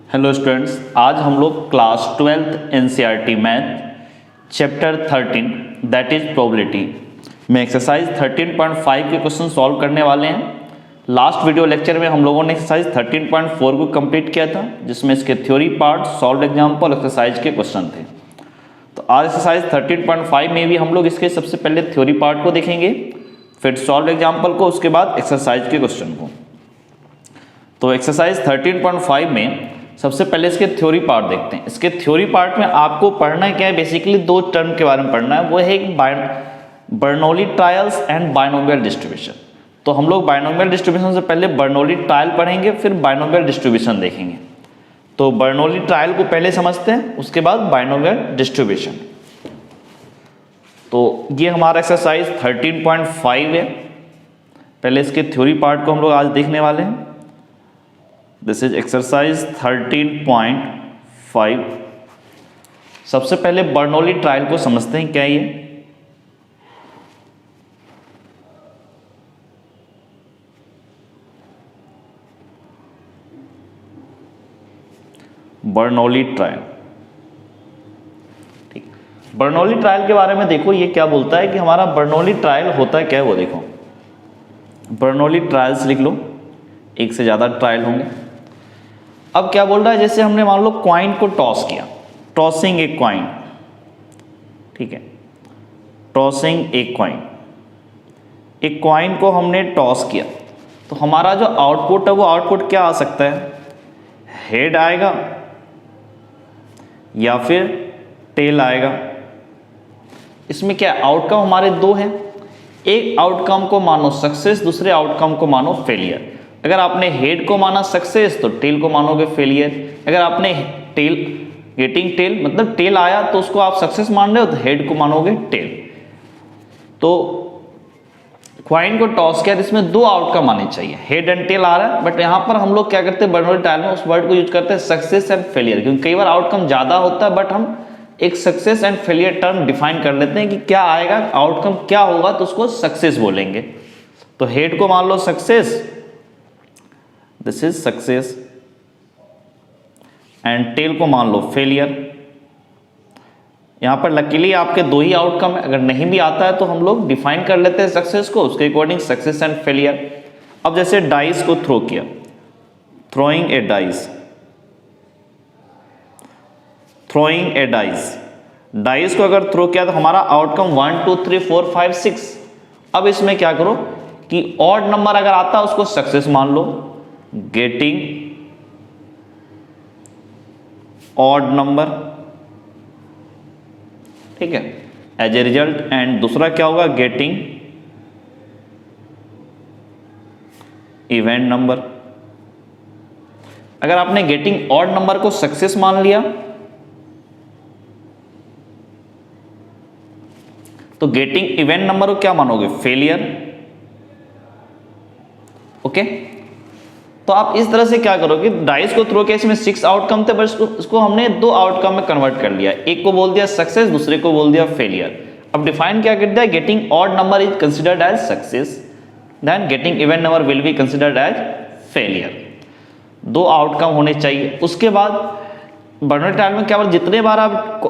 Hello students, आज हम लोग class 12th NCERT math chapter 13 that is probability में एक्सरसाइज 13.5 के क्वेश्चन सॉल्व करने वाले हैं। लास्ट वीडियो लेक्चर में हम लोगों ने एक्सरसाइज 13.4 को कंप्लीट किया था, जिसमें इसके theory part, solve example, exercise के क्वेश्चन थे। तो आज एक्सरसाइज 13.5 में भी हम लोग इसके सबसे पहले थ्योरी पार्ट को देखेंगे, फिर सॉल्व एग्जाम्पल को, उसके बाद एक्सरसाइज के क्वेश्चन को। तो एक्सरसाइज 13.5 में सबसे पहले इसके थ्योरी पार्ट देखते हैं। इसके थ्योरी पार्ट में आपको पढ़ना क्या है, बेसिकली दो टर्म के बारे में पढ़ना है। वो है एक Bernoulli trials and binomial distribution. तो हम लोग बायनोमियल डिस्ट्रीब्यूशन से पहले बर्नौली ट्रायल पढ़ेंगे, फिर बायनोमियल डिस्ट्रीब्यूशन देखेंगे। तो बर्नौली ट्रायल को पहले समझते हैं, उसके बाद बायनोमियल डिस्ट्रीब्यूशन। तो ये हमारा एक्सरसाइज 13.5 है। पहले इसके थ्योरी पार्ट को हम लोग आज देखने वाले हैं। This is exercise 13.5। सबसे पहले बर्नौली ट्रायल को समझते हैं, क्या है ये। बर्नौली ट्रायल, ठीक। बर्नौली ट्रायल के बारे में देखो, ये क्या बोलता है कि हमारा बर्नौली ट्रायल होता है क्या है। वो देखो, बर्नौली ट्रायल्स लिख लो, एक से ज्यादा ट्रायल होंगे। अब क्या बोल रहा है, जैसे हमने मान लो क्वाइन को टॉस किया, टॉसिंग ए क्वाइन, ठीक है, टॉसिंग ए क्वाइन। एक क्वाइन को हमने टॉस किया, तो हमारा जो आउटपुट है वो आउटपुट क्या आ सकता है, हेड आएगा या फिर टेल आएगा। इसमें क्या आउटकम हमारे दो हैं, एक आउटकम को मानो सक्सेस, दूसरे आउटकम को मानो फेलियर। अगर आपने हेड को माना सक्सेस तो टेल को मानोगे फेलियर। अगर आपने टेल गेटिंग टेल मतलब टेल आया तो उसको आप सक्सेस मान रहे हो, तो हेड को मानोगे टेल। तो क्वाइन को टॉस किया, इसमें दो आउटकम आने चाहिए, हेड एंड टेल आ रहा है। बट यहां पर हम लोग क्या करते हैं, बर्नौली ट्रायल में उस वर्ड को यूज करते हैं सक्सेस एंड फेलियर, क्योंकि कई बार आउटकम ज्यादा होता है, बट हम एक success and failure term define कर लेते हैं कि क्या आएगा, आउटकम क्या होगा, तो उसको सक्सेस बोलेंगे। तो हेड को मान लो success, this is success, and tail को मान लो फेलियर। यहां पर लकीली आपके दो ही आउटकम है, अगर नहीं भी आता है तो हम लोग डिफाइन कर लेते हैं सक्सेस को, उसके अकॉर्डिंग सक्सेस एंड फेलियर। अब जैसे डाइस को थ्रो किया, थ्रोइंग ए डाइस, थ्रोइंग ए डाइस, डाइस को अगर थ्रो किया तो हमारा आउटकम 1 2 3 4 5 6। अब इसमें क्या करो कि ऑड नंबर अगर आता है उसको सक्सेस मान लो, गेटिंग ऑड नंबर, ठीक है, एज ए रिजल्ट। एंड दूसरा क्या होगा, गेटिंग इवेंट नंबर। अगर आपने गेटिंग ऑड नंबर को सक्सेस मान लिया तो गेटिंग इवेंट नंबर को क्या मानोगे, फेलियर। ओके, तो आप इस तरह से क्या करोगे, डाइस को थ्रो किया, इसमें 6 आउटकम थे, बस इसको हमने 2 आउटकम में कन्वर्ट कर लिया, एक को बोल दिया सक्सेस, दूसरे को बोल दिया फेलियर। अब डिफाइन क्या कर दिया, getting odd number is considered as success, then getting even number will be considered as failure. 2 outcome होने चाहिए। उसके बाद बर्नौली ट्रायल में क्या, जितने बार आप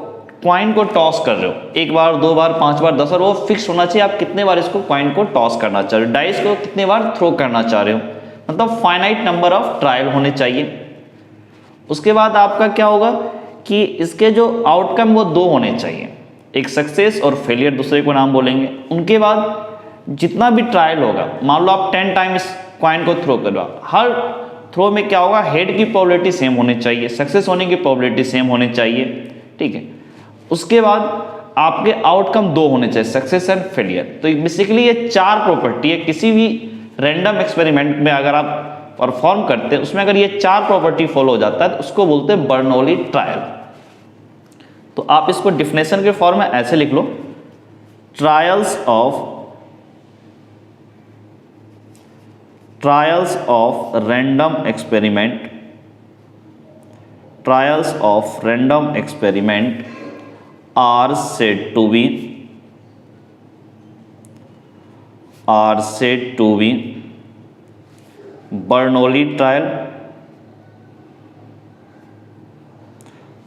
क्वाइन को टॉस कर रहे हो, 1 बार 2 बार 5 बार 10 बार, वो फिक्स होना चाहिए आप कितने बार इसको क्वाइन को टॉस करना चाह रहे हो, डाइस को कितने बार थ्रो करना चाह रहे हो, मतलब फाइनाइट नंबर ऑफ ट्रायल होने चाहिए। उसके बाद आपका क्या होगा कि इसके जो आउटकम वो 2 होने चाहिए, एक सक्सेस और फेलियर, दूसरे को नाम बोलेंगे। उनके बाद जितना भी ट्रायल होगा, मान लो आप 10 टाइम इस क्वाइन को थ्रो करवा, हर थ्रो में क्या होगा, हेड की प्रोबेबिलिटी सेम होनी चाहिए, सक्सेस होने की प्रोबेबिलिटी सेम होनी चाहिए, ठीक है। उसके बाद आपके आउटकम 2 होने चाहिए, सक्सेस एंड फेलियर। तो बेसिकली ये 4 प्रॉपर्टी है, किसी भी रैंडम एक्सपेरिमेंट में अगर आप परफॉर्म करते हैं, उसमें अगर ये 4 प्रॉपर्टी फॉलो हो जाता है तो उसको बोलते हैं बर्नौली ट्रायल। तो आप इसको डिफिनेशन के फॉर्म में ऐसे लिख लो, trials of random experiment, trials of random experiment are said to be Bernoulli trial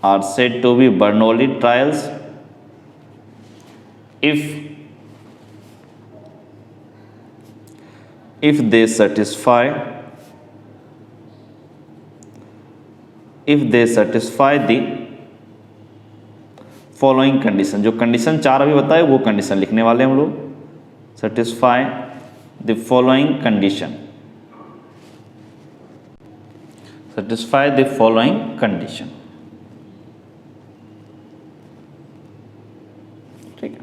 are said to be Bernoulli trials if they satisfy the following condition. जो कंडीशन 4 अभी बताए वो कंडीशन लिखने वाले हम लोग। Satisfy the following condition, satisfy the following condition, ठीक है।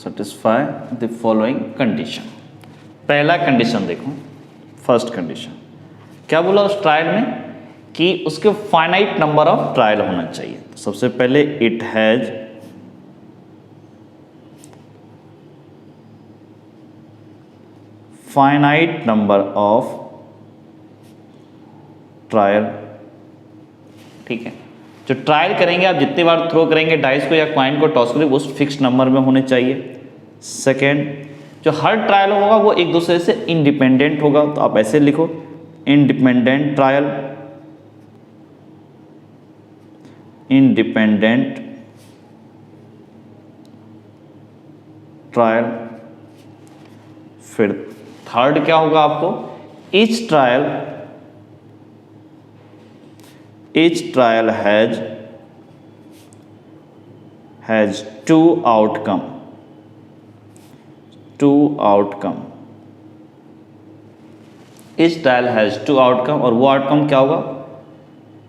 Satisfy the following condition. पहला कंडीशन देखो, फर्स्ट कंडीशन क्या बोला उस ट्रायल में कि उसके फाइनाइट नंबर ऑफ ट्रायल होना चाहिए। तो सबसे पहले it has finite number of trial, ठीक है। जो ट्रायल करेंगे आप जितनी बार थ्रो करेंगे डाइस को या कॉइन को टॉस करेंगे उस फिक्स नंबर में होने चाहिए। सेकेंड, जो हर ट्रायल होगा वो एक दूसरे से इंडिपेंडेंट होगा। तो आप ऐसे लिखो, इंडिपेंडेंट ट्रायल, इंडिपेंडेंट ट्रायल। फिर थर्ड क्या होगा आपको, each trial has two outcome, each trial has two outcome, और वो आउटकम क्या होगा,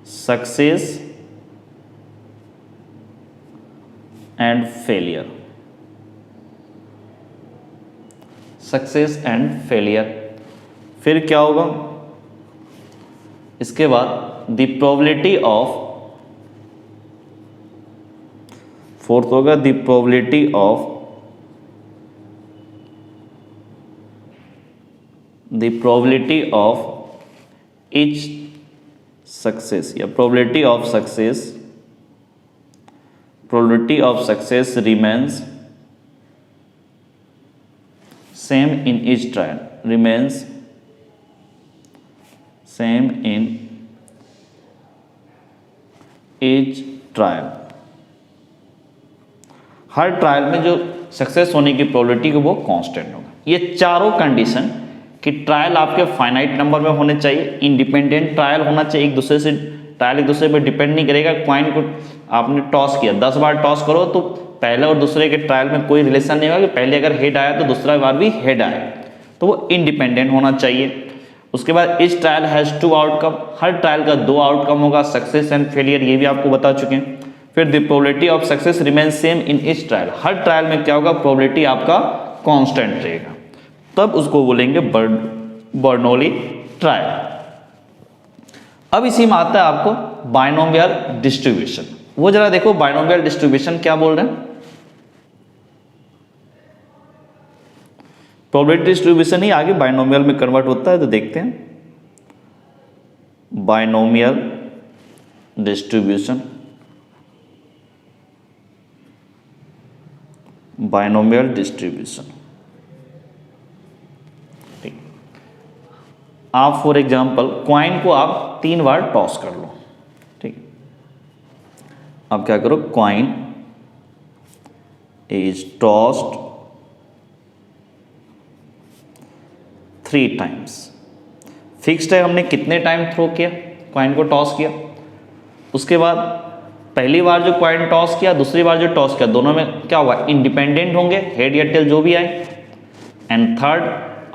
success and failure, success and failure. फिर क्या होगा इसके बाद, द प्रोबेबिलिटी ऑफ, फोर्थ होगा the probability of each success या probability of success remains same in each trial, remains same in each trial। Her trial में जो सक्सेस होने की प्रोबेबिलिटी है वो कांस्टेंट होगा। ये चारों कंडीशन कि ट्रायल आपके फाइनाइट नंबर में होने चाहिए, इंडिपेंडेंट ट्रायल होना चाहिए, ट्रायल एक दूसरे पे डिपेंड नहीं करेगा। कॉइन को आपने टॉस किया, 10 बार टॉस करो तो पहले और दूसरे के ट्रायल में कोई रिलेशन नहीं होगा कि पहले अगर हेड आया तो दूसरा बार भी हेड आए, तो वो इंडिपेंडेंट होना चाहिए। उसके बाद इस ट्रायल हैज टू आउटकम, हर ट्रायल का 2 आउटकम होगा, सक्सेस एंड फेलियर, ये भी आपको बता चुके हैं। फिर the probability of success remain same in each trial, her trial में क्या होगा, प्रोबेबिलिटी आपका कांस्टेंट रहेगा, तब उसको बोलेंगे बर्नौली ट्रायल। अब इसी में आता है आपको बाइनोमियल डिस्ट्रीब्यूशन। वो जरा देखो बाइनोमियल डिस्ट्रीब्यूशन क्या बोल रहे हैं। प्रोबेबिलिटी डिस्ट्रीब्यूशन ही आगे बाइनोमियल में कन्वर्ट होता है, तो देखते हैं बाइनोमियल डिस्ट्रीब्यूशन। बाइनोमियल डिस्ट्रीब्यूशन, ठीक। आप फॉर एग्जांपल कॉइन को आप 3 बार टॉस कर लो, ठीक। अब क्या करो, coin is tossed 3 times. Fixed है हमने कितने टाइम थ्रो किया, कॉइन को टॉस किया। उसके बाद पहली बार जो कॉइन टॉस किया, दूसरी बार जो टॉस किया, दोनों में क्या हुआ, इंडिपेंडेंट होंगे, हेड या टेल जो भी आए। एंड थर्ड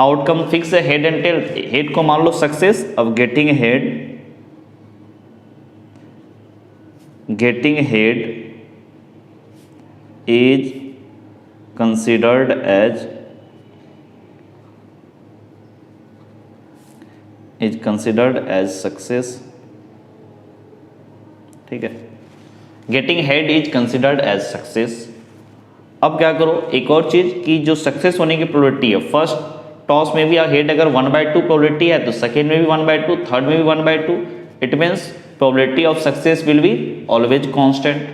आउटकम फिक्स है, हेड एंड टेल। हेड को मान लो सक्सेस। अब getting head is considered as success, ठीक है। Getting head is considered as success. अब क्या करो, एक और चीज कि जो सक्सेस होने की प्रोबेबिलिटी है, फर्स्ट टॉस में भी हेड अगर 1/2 प्रोबेबिलिटी है तो सेकेंड में भी 1/2, थर्ड में भी 1/2। It means probability of success will be always constant.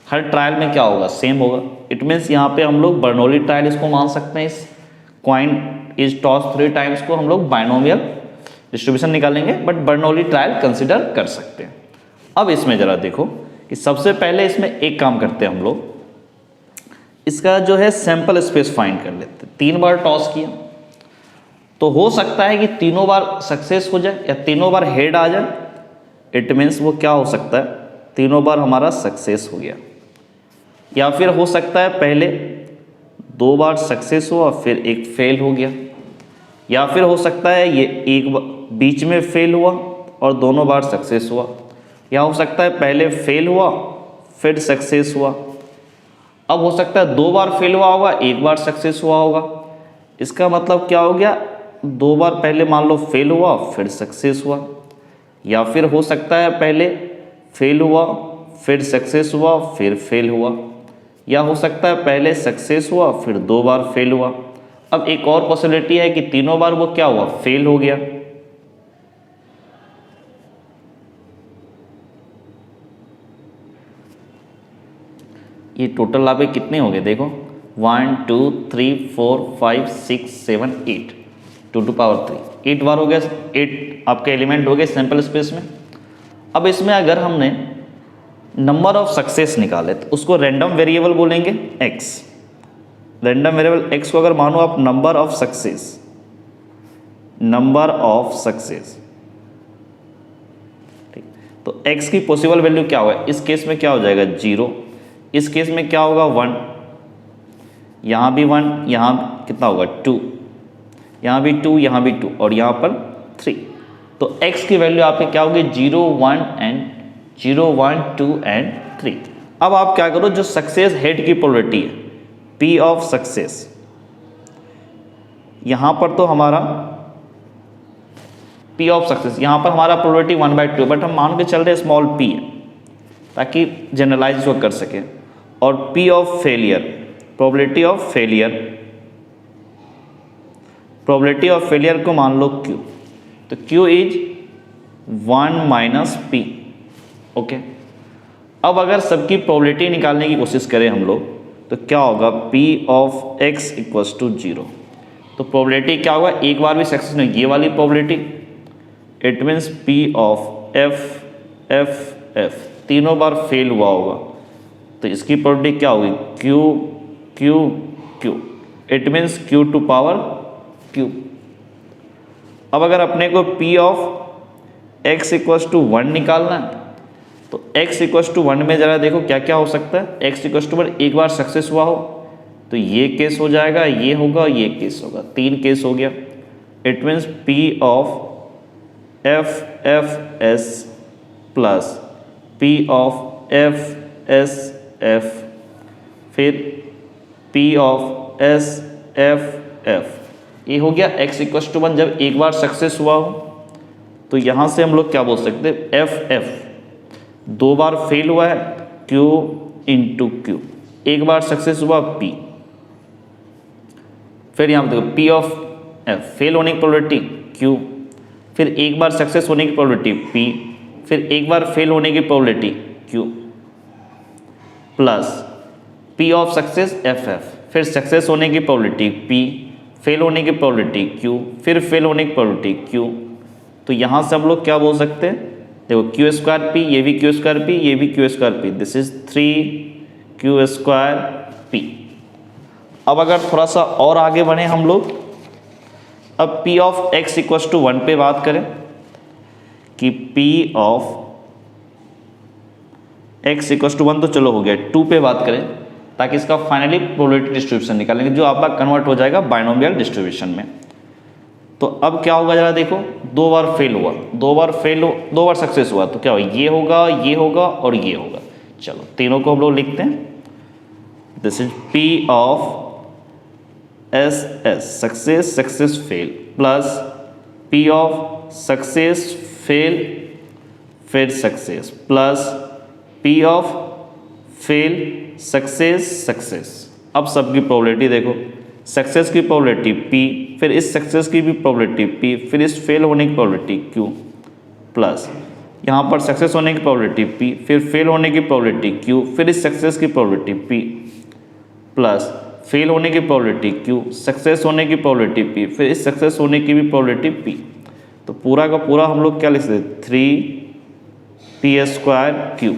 Her trial में क्या होगा, सेम होगा। इट मीन्स यहाँ पे हम लोग बर्नौली ट्रायल इसको मान सकते हैं। इस कॉइन इज टॉस 3 टाइम्स को हम लोग बाइनोमियल डिस्ट्रीब्यूशन निकालेंगे, बट बर्नौली ट्रायल कंसिडर कर सकते हैं। अब इसमें जरा देखो कि सबसे पहले इसमें एक काम करते हैं हम लोग, इसका जो है सैंपल स्पेस फाइंड कर लेते हैं। 3 बार टॉस किया तो हो सकता है कि तीनों बार सक्सेस हो जाए या तीनों बार हेड आ जाए। इट मीन्स वो क्या हो सकता है, तीनों बार हमारा सक्सेस हो गया, या फिर हो सकता है पहले 2 बार सक्सेस हुआ फिर एक फेल हो गया, या फिर हो सकता है ये एक बीच में फेल हुआ और दोनों बार सक्सेस हुआ, या हो सकता है पहले फेल हुआ फिर सक्सेस हुआ। अब हो सकता है 2 बार फेल हुआ होगा, 1 बार सक्सेस हुआ होगा। इसका मतलब क्या हो गया, 2 बार पहले मान लो फेल हुआ फिर सक्सेस हुआ, या फिर हो सकता है पहले फेल हुआ फिर सक्सेस हुआ फिर फेल हुआ, या हो सकता है पहले सक्सेस हुआ फिर 2 बार फेल हुआ। अब एक और पॉसिबिलिटी है कि तीनों बार वो क्या हुआ, फेल हो गया। ये टोटल आप कितने हो गए देखो, 1 2 3 4 5 6 7 8, 2 टू पावर 3, 8 बार हो गया, 8 आपके एलिमेंट हो गए सैंपल स्पेस में। अब इसमें अगर हमने नंबर ऑफ सक्सेस निकाले तो उसको रैंडम वेरिएबल बोलेंगे x। रैंडम वेरिएबल x को अगर मानो आप नंबर ऑफ सक्सेस, ठीक, तो x की पॉसिबल वैल्यू क्या होगा, इस केस में क्या हो जाएगा 0, इस केस में क्या होगा 1, यहाँ भी 1, यहाँ कितना होगा 2, यहाँ भी 2, यहाँ भी 2 और यहाँ पर 3। तो x की वैल्यू आपकी क्या होगी 0 1 2 एंड 3। अब आप क्या करो, जो सक्सेस हेड की प्रोबेबिलिटी है P ऑफ सक्सेस, यहाँ पर तो हमारा P ऑफ सक्सेस, यहाँ पर हमारा प्रोबेबिलिटी 1/2, बट हम मान के चल रहे स्मॉल p है ताकि जनरलाइज इसको कर सके। और P of failure, probability of failure को मान लो Q, तो Q इज 1 - P। ओके, अब अगर सबकी प्रोबेबिलिटी निकालने की कोशिश करें हम लोग तो क्या होगा, P of x equals to 0। तो प्रोबेबिलिटी क्या होगा, एक बार भी सक्सेस नहीं, ये वाली probability, it means P of f तीनों बार फेल हुआ होगा तो इसकी प्रोबेबिलिटी क्या होगी Q, it means Q to power Q। अब अगर अपने को P of x equals to 1 निकालना है तो x इक्वल्स टू 1 में जरा देखो क्या क्या हो सकता है। x इक्वल्स टू 1 एक बार सक्सेस हुआ हो तो ये केस हो जाएगा, ये होगा, ये केस होगा, 3 केस हो गया। It means P of f plus P of f, फिर P ऑफ f, ये हो गया x इक्वल्स टू 1 जब एक बार सक्सेस हुआ हो। तो यहाँ से हम लोग क्या बोल सकते हैं, f 2 बार फेल हुआ है Q इंटू Q, एक बार सक्सेस हुआ P, फिर यहाँ पर देखो P ऑफ f फेल होने की प्रोबेबिलिटी Q, फिर एक बार सक्सेस होने की प्रोबेबिलिटी P, फिर एक बार फेल होने की probability Q, plus P of success f, फिर सक्सेस होने की प्रोबेबिलिटी P, फेल होने की प्रोबेबिलिटी Q, फिर फेल होने की प्रोबेबिलिटी Q। तो यहाँ से हम लोग क्या बोल सकते हैं, देखो Q²P, ये भी Q²P, ये भी Q²P, दिस इज 3Q²P। अब अगर थोड़ा सा और आगे बढ़े हम लोग, अब P of x equals to 1 पे बात करें कि P of x equals to 1 तो चलो हो गया, 2 पे बात करें ताकि इसका फाइनली प्रोबेबिलिटी डिस्ट्रीब्यूशन निकालेंगे जो आपका कन्वर्ट हो जाएगा बाइनोमियल डिस्ट्रीब्यूशन में। तो अब क्या होगा जरा देखो, 2 बार फेल हुआ, 2 बार सक्सेस हुआ तो क्या होगा, ये होगा, ये होगा और ये होगा। चलो तीनों को हम लोग लिखते हैं, this is P of S success fail plus P of success fail फिर success plus P of fail success. अब सबकी प्रोबेबिलिटी देखो, सक्सेस की प्रोबेबिलिटी P, फिर इस सक्सेस की भी प्रोबेबिलिटी P, फिर इस फेल होने की प्रोबेबिलिटी Q, प्लस यहाँ पर सक्सेस होने की प्रोबेबिलिटी P, फिर फेल होने की प्रोबेबिलिटी Q, फिर इस सक्सेस की प्रोबेबिलिटी P, प्लस फेल होने की प्रोबेबिलिटी Q, सक्सेस होने की प्रोबेबिलिटी P, फिर इस सक्सेस होने की भी प्रोबेबिलिटी P। तो पूरा का पूरा हम लोग क्या लिख सकते, 3p²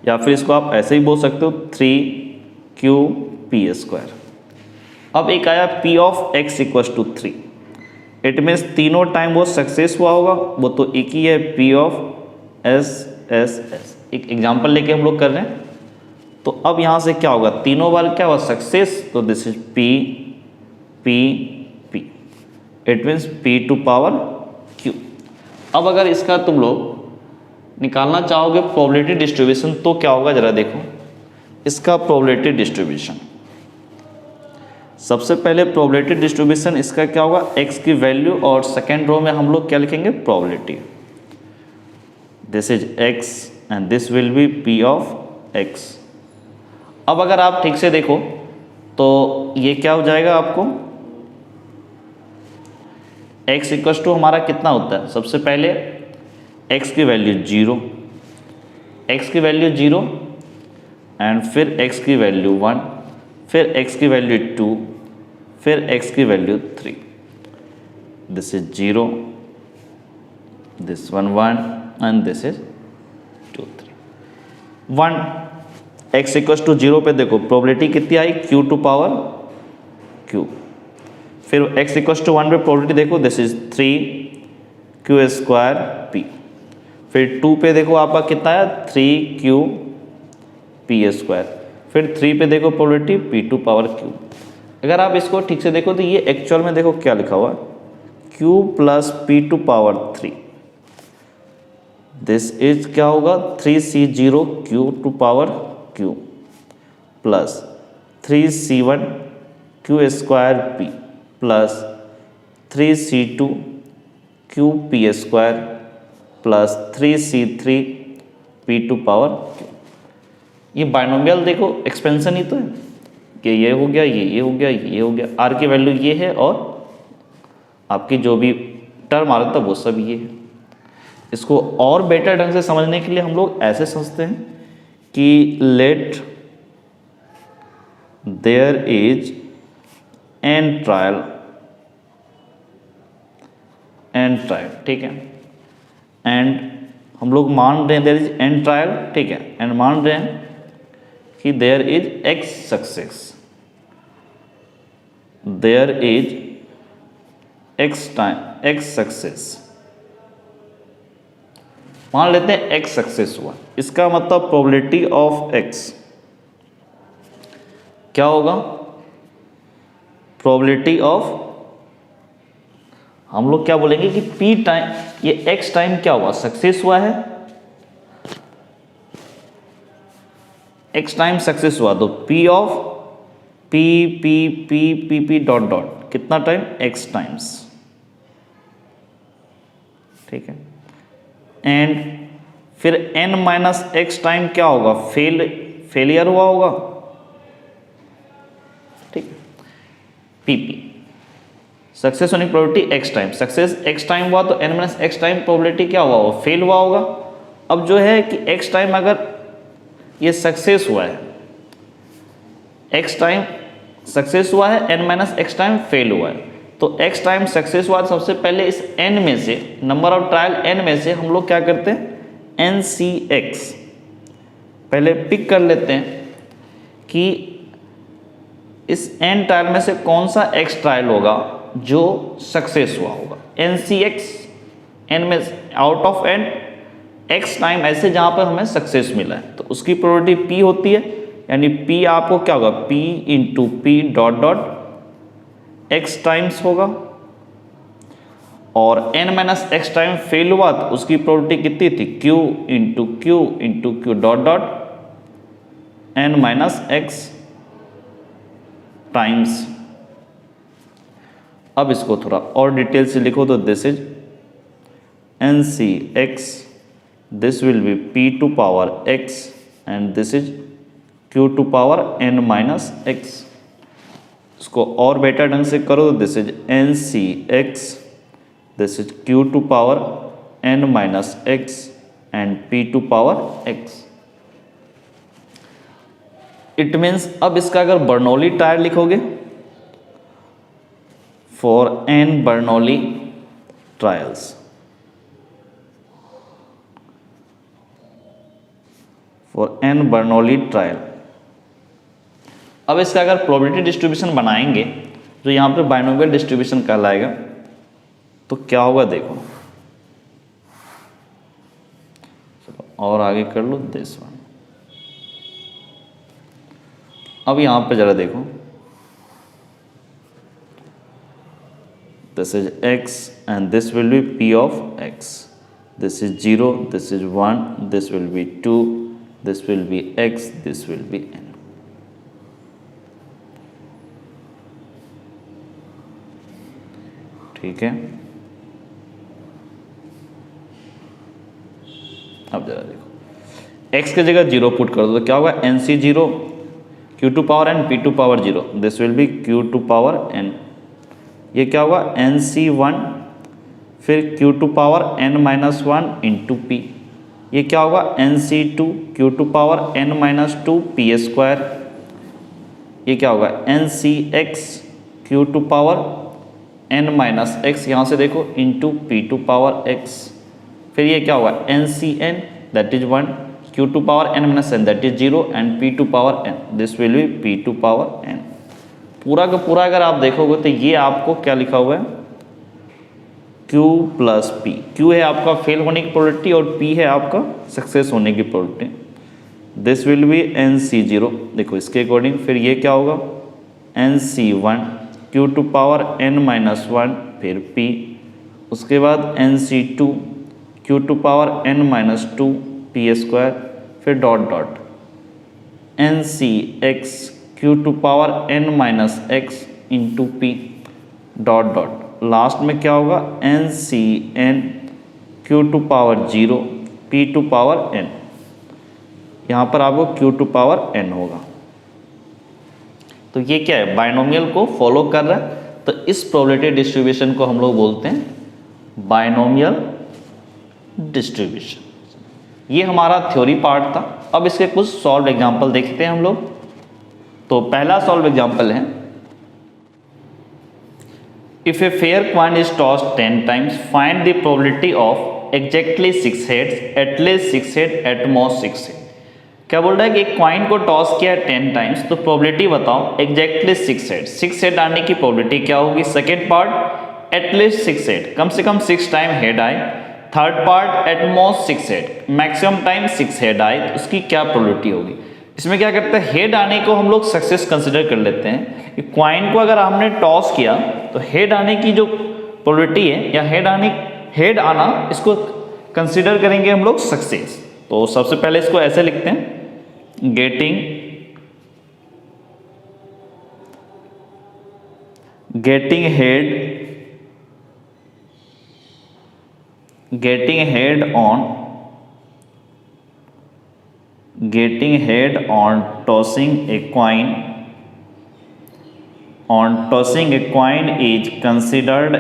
या फिर इसको आप ऐसे ही बोल सकते हो 3qp²। अब एक आया p of x equal to 3, it means तीनों टाइम वो सक्सेस हुआ होगा, वो तो एक ही है p of s s s। एक एग्जांपल लेके हम लोग कर रहे हैं, तो अब यहाँ से क्या होगा, तीनों बार क्या हुआ सक्सेस, तो this is p p p, it means p⁻q। अब अगर इसका तुम लोग निकालना चाहोगे प्रोबेबिलिटी डिस्ट्रीब्यूशन, तो क्या होगा जरा देखो इसका प्रोबेबिलिटी डिस्ट्रीब्यूशन। सबसे पहले प्रोबेबिलिटी डिस्ट्रीब्यूशन इसका क्या होगा, x की वैल्यू और सेकेंड रो में हम लोग क्या लिखेंगे, probability. This is x and this will be p of x। अब अगर आप ठीक से देखो तो ये क्या हो जाएगा आपको, x इक्वल टू हमारा कितना होता है, सबसे पहले x की वैल्यू 0, x की वैल्यू 0 एंड फिर x की वैल्यू 1, फिर x की वैल्यू 2, फिर x की value 3। This is 0, this 1 1 and this is 2 3 1। x equal to 0 पे देखो प्रोबेबिलिटी कितनी आई, q⁻q। फिर x इक्वल टू 1 पे प्रोबेबिलिटी देखो, दिस इज 3q²p। फिर 2 पे देखो आपका कितना आया, 3qp²। फिर 3 पे देखो प्रोबेबिलिटी p⁻q। अगर आप इसको ठीक से देखो तो ये एक्चुअल में देखो क्या लिखा हुआ है, q + p⁻3। दिस इज क्या होगा, 3c0 q⁻q plus 3c1 q² plus 3c2 qp² plus 3c3 p⁻q। ये बाइनोमियल देखो एक्सपेंशन ही तो है कि ये हो गया, ये हो गया, ये हो गया, r की वैल्यू ये है और आपकी जो भी टर्म आ रहा था वो सब ये है। इसको और बेटर ढंग से समझने के लिए हम लोग ऐसे समझते हैं कि let there is an trial, ठीक है, एंड हम लोग मान रहे हैं देयर इज एन ट्रायल, ठीक है, एंड मान रहे हैं कि there is x success, there is x success, मान लेते हैं x सक्सेस हुआ। इसका मतलब प्रोबेबिलिटी ऑफ x क्या होगा, प्रोबेबिलिटी ऑफ, हम लोग क्या बोलेंगे कि p टाइम, ये x टाइम क्या हुआ, सक्सेस हुआ है, x टाइम सक्सेस हुआ, तो p of p p p p p dot dot कितना टाइम, x टाइम्स, ठीक है, एंड फिर n माइनस x टाइम क्या होगा, फेलियर हुआ होगा, ठीक है, pp सक्सेस होने की probability x time, success x time हुआ तो n minus x time probability क्या हुआ, वो फेल हुआ होगा। अब जो है कि x टाइम अगर ये सक्सेस हुआ है, x टाइम सक्सेस हुआ है, n minus x time fail हुआ है, तो x टाइम सक्सेस हुआ, सबसे पहले इस n में से, नंबर ऑफ ट्रायल n में से हम लोग क्या करते हैं, NCX पहले पिक कर लेते हैं कि इस n ट्रायल में से कौन सा x ट्रायल होगा जो सक्सेस हुआ होगा। NCX n में out of n x time ऐसे जहां पर हमें सक्सेस मिला है, तो उसकी प्रोबेबिलिटी p होती है, यानी p आपको क्या होगा, p into p dot dot x times होगा, और n minus x time fail हुआ तो उसकी प्रोबेबिलिटी कितनी थी, q into q dot dot n minus x times. अब इसको थोड़ा और डिटेल से लिखो तो this is NCX, this will be p⁻x and this is q⁻n minus x। इसको और बेटर ढंग से करो तो this is NCX, this is q⁻n minus x and p⁻x। It means अब इसका अगर बर्नौली ट्रायल लिखोगे, for n Bernoulli trials for n Bernoulli trial। अब इसका अगर प्रोबेबिलिटी डिस्ट्रीब्यूशन बनाएंगे जो यहाँ पे बाइनोमियल डिस्ट्रीब्यूशन कहलाएगा, तो क्या होगा देखो, चलो और आगे कर लो दिस वन। अब यहाँ पे जरा देखो, this is x and this will be p of x, this is 0, this is 1, this will be 2, this will be x, this will be n। ठीक है, अब जरा देखो x की जगह 0 पुट कर दो तो क्या होगा, nc 0 q to power n p to power 0, this will be q to power n। ये क्या होगा, nc1 फिर q to power n minus 1 into p. ये क्या होगा, nc2 q to power n minus 2 p square. ये क्या होगा, ncx q to power n minus x, यहाँ से देखो into p to power x। फिर ये क्या होगा, ncn that is 1 q to power n minus n that is 0 and p to power n, this will be p to power n। पूरा का पूरा अगर आप देखोगे तो ये आपको क्या लिखा हुआ है, q प्लस पी। q है आपका फेल होने की प्रोबेबिलिटी और p है आपका सक्सेस होने की probability. This will B nc0, देखो इसके अकॉर्डिंग। फिर ये क्या होगा, nc1 q to power n minus 1 फिर p, उसके बाद nc2 q to power n minus 2 p square, फिर dot dot ncx q to power n minus x into p dot dot. Last में क्या होगा, ncn q to power 0 p to power n। यहाँ पर आपको q to power n होगा। तो ये क्या है, बाइनोमियल को फॉलो कर रहा है। तो इस प्रोबेबिलिटी डिस्ट्रीब्यूशन को हम लोग बोलते हैं बाइनोमियल डिस्ट्रीब्यूशन। ये हमारा थ्योरी पार्ट था। अब इसके कुछ सॉल्व एग्जांपल देखते हैं हम लोग। तो पहला सॉल्व एग्जांपल है, if a fair coin is tossed 10 times find the probability of exactly 6 heads, at least 6 head, eight most 6 head. क्या बोल रहा है कि एक कॉइन को टॉस किया 10 टाइम्स, तो प्रोबेबिलिटी बताओ एग्जैक्टली 6 हेड। 6 हेड आने की प्रोबेबिलिटी क्या होगी। सेकेंड पार्ट एटलीस्ट 6 हेड, कम से कम 6 टाइम हेड आए। Third part eight most 6 head, maximum time 6 head आए, तो उसकी क्या प्रोबेबिलिटी होगी। इसमें क्या करते हैं, हेड आने को हम लोग सक्सेस कंसिडर कर लेते हैं कि क्वाइन को अगर हमने टॉस किया तो हेड आने की जो प्रोबेबिलिटी है या हेड आना, इसको कंसिडर करेंगे हम लोग सक्सेस। तो सबसे पहले इसको ऐसे लिखते हैं, getting head on tossing a coin is considered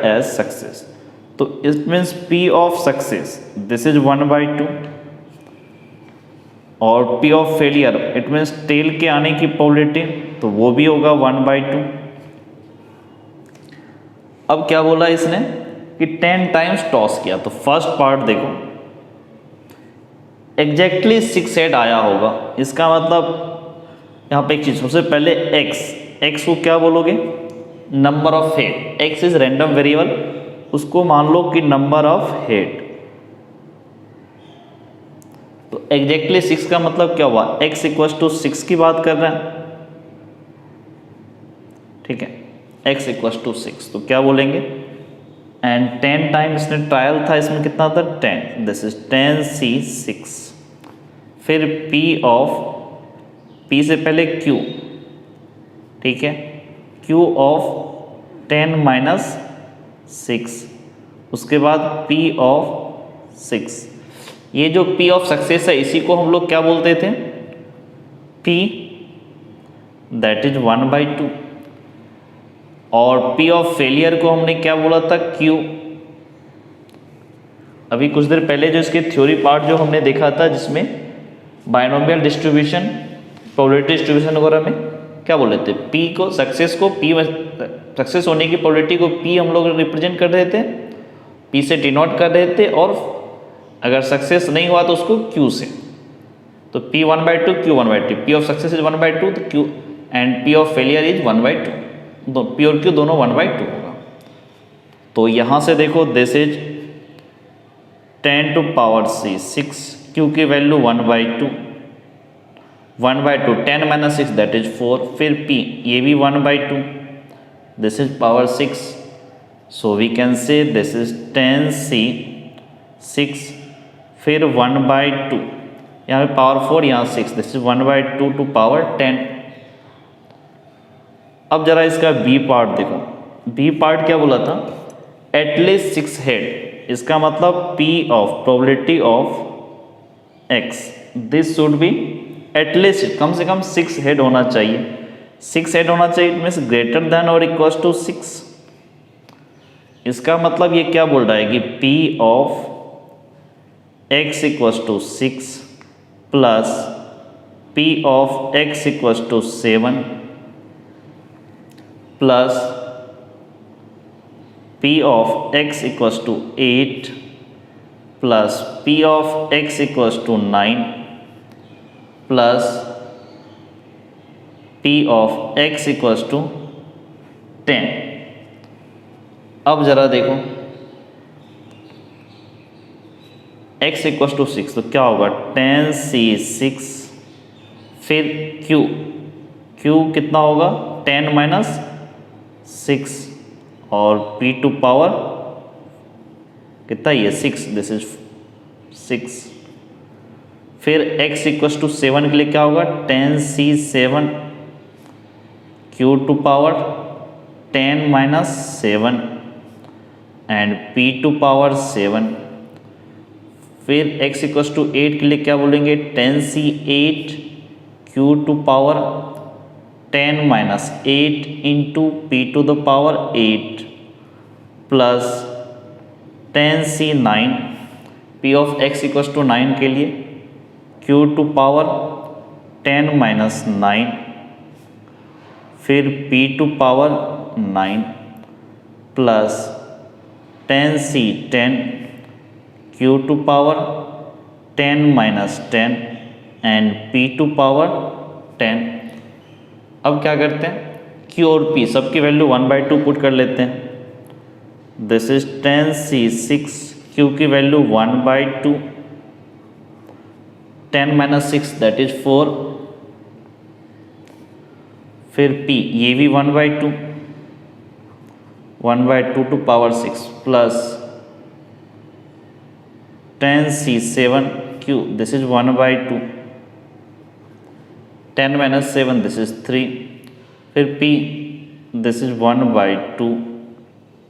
as success। तो it means P of success, this is 1/2, और P of failure it means tail के आने की प्रोबेबिलिटी, तो वो भी होगा 1/2। अब क्या बोला इसने कि 10 टाइम्स टॉस किया, तो फर्स्ट पार्ट देखो एग्जैक्टली 6 हेड आया होगा। इसका मतलब यहाँ पे एक चीज, सबसे पहले x को क्या बोलोगे, number of head. x is random variable, उसको मान लो कि नंबर ऑफ हेड। तो एग्जैक्टली 6 का मतलब क्या हुआ, x इक्वल टू 6 की बात कर रहे हैं, ठीक है, x इक्वल टू 6। तो क्या बोलेंगे, एंड 10 टाइम इसने ट्रायल था, इसमें कितना था 10, दिस इज 10c6। फिर P से पहले Q, ठीक है, Q ऑफ 10 माइनस 6, उसके बाद P ऑफ 6। ये जो P ऑफ सक्सेस है इसी को हम लोग क्या बोलते थे, P दैट इज 1/2, और P ऑफ फेलियर को हमने क्या बोला था, Q। अभी कुछ देर पहले जो इसके थ्योरी पार्ट जो हमने देखा था, जिसमें बायनोमियल डिस्ट्रीब्यूशन, प्रोबेबिलिटी डिस्ट्रीब्यूशन वगैरह में क्या बोल रहे थे, पी को सक्सेस को पी में, सक्सेस होने की प्रोबेबिलिटी को पी हम लोग रिप्रेजेंट कर रहे थे, पी से डिनोट कर रहे थे, और अगर सक्सेस नहीं हुआ तो उसको क्यू से। तो P 1/2 Q 1/2, P of success is 1/2 तो Q and P of failure is 1/2, तो पी और क्यू दोनों 1/2 होगा। तो यहाँ से देखो this is 10 to power 6, q की वैल्यू 1/2, 1/2 10 - 6 दैट इज 4, फिर p ये भी 1/2, this is power 6, so we can say this is 10c 6, फिर 1/2, यहाँ पे पावर 4, यहाँ 6, दिस इज 1/2 टू पावर 10। अब जरा इसका बी पार्ट देखो, बी पार्ट क्या बोला था, एटलीस्ट 6 हेड, इसका मतलब p of probability of x this should be at least कम से कम 6 हेड होना चाहिए, 6 हेड होना चाहिए, इट मीन्स ग्रेटर देन और इक्वल टू 6। इसका मतलब ये क्या बोल रहा है कि p of x equal to 6 plus p of x equal to 7 plus p of x equals to 8 plus p of x equals to 9 plus p of x equals to 10। अब जरा देखो x equals to 6 तो क्या होगा, 10c6, फिर q कितना होगा, 10 - 6 और p टू पावर कितना ही है 6, दिस इज 6, फिर x इक्वल्स टू 7 के लिए क्या होगा, 10c7, q to power 10 - 7 and p to power 7, फिर x इक्वल्स टू 8 के लिए क्या बोलेंगे, 10c8, q to power 10 - 8 into p to the power 8 plus 10c9, p of x equals to 9 के लिए q टू पावर 10 - 9, फिर p to power 9 plus 10c10, q to power 10 - 10 and p to power 10। अब क्या करते हैं, q और p सबकी value 1/2 put कर लेते हैं, दिस इज 10c6, q की वैल्यू 1/2, 10 - 6 दैट इज 4, फिर p ये भी 1/2, 1/2 to power 6 plus 10c7, q this is 1/2, 10 - 7 this is 3, फिर p this is 1/2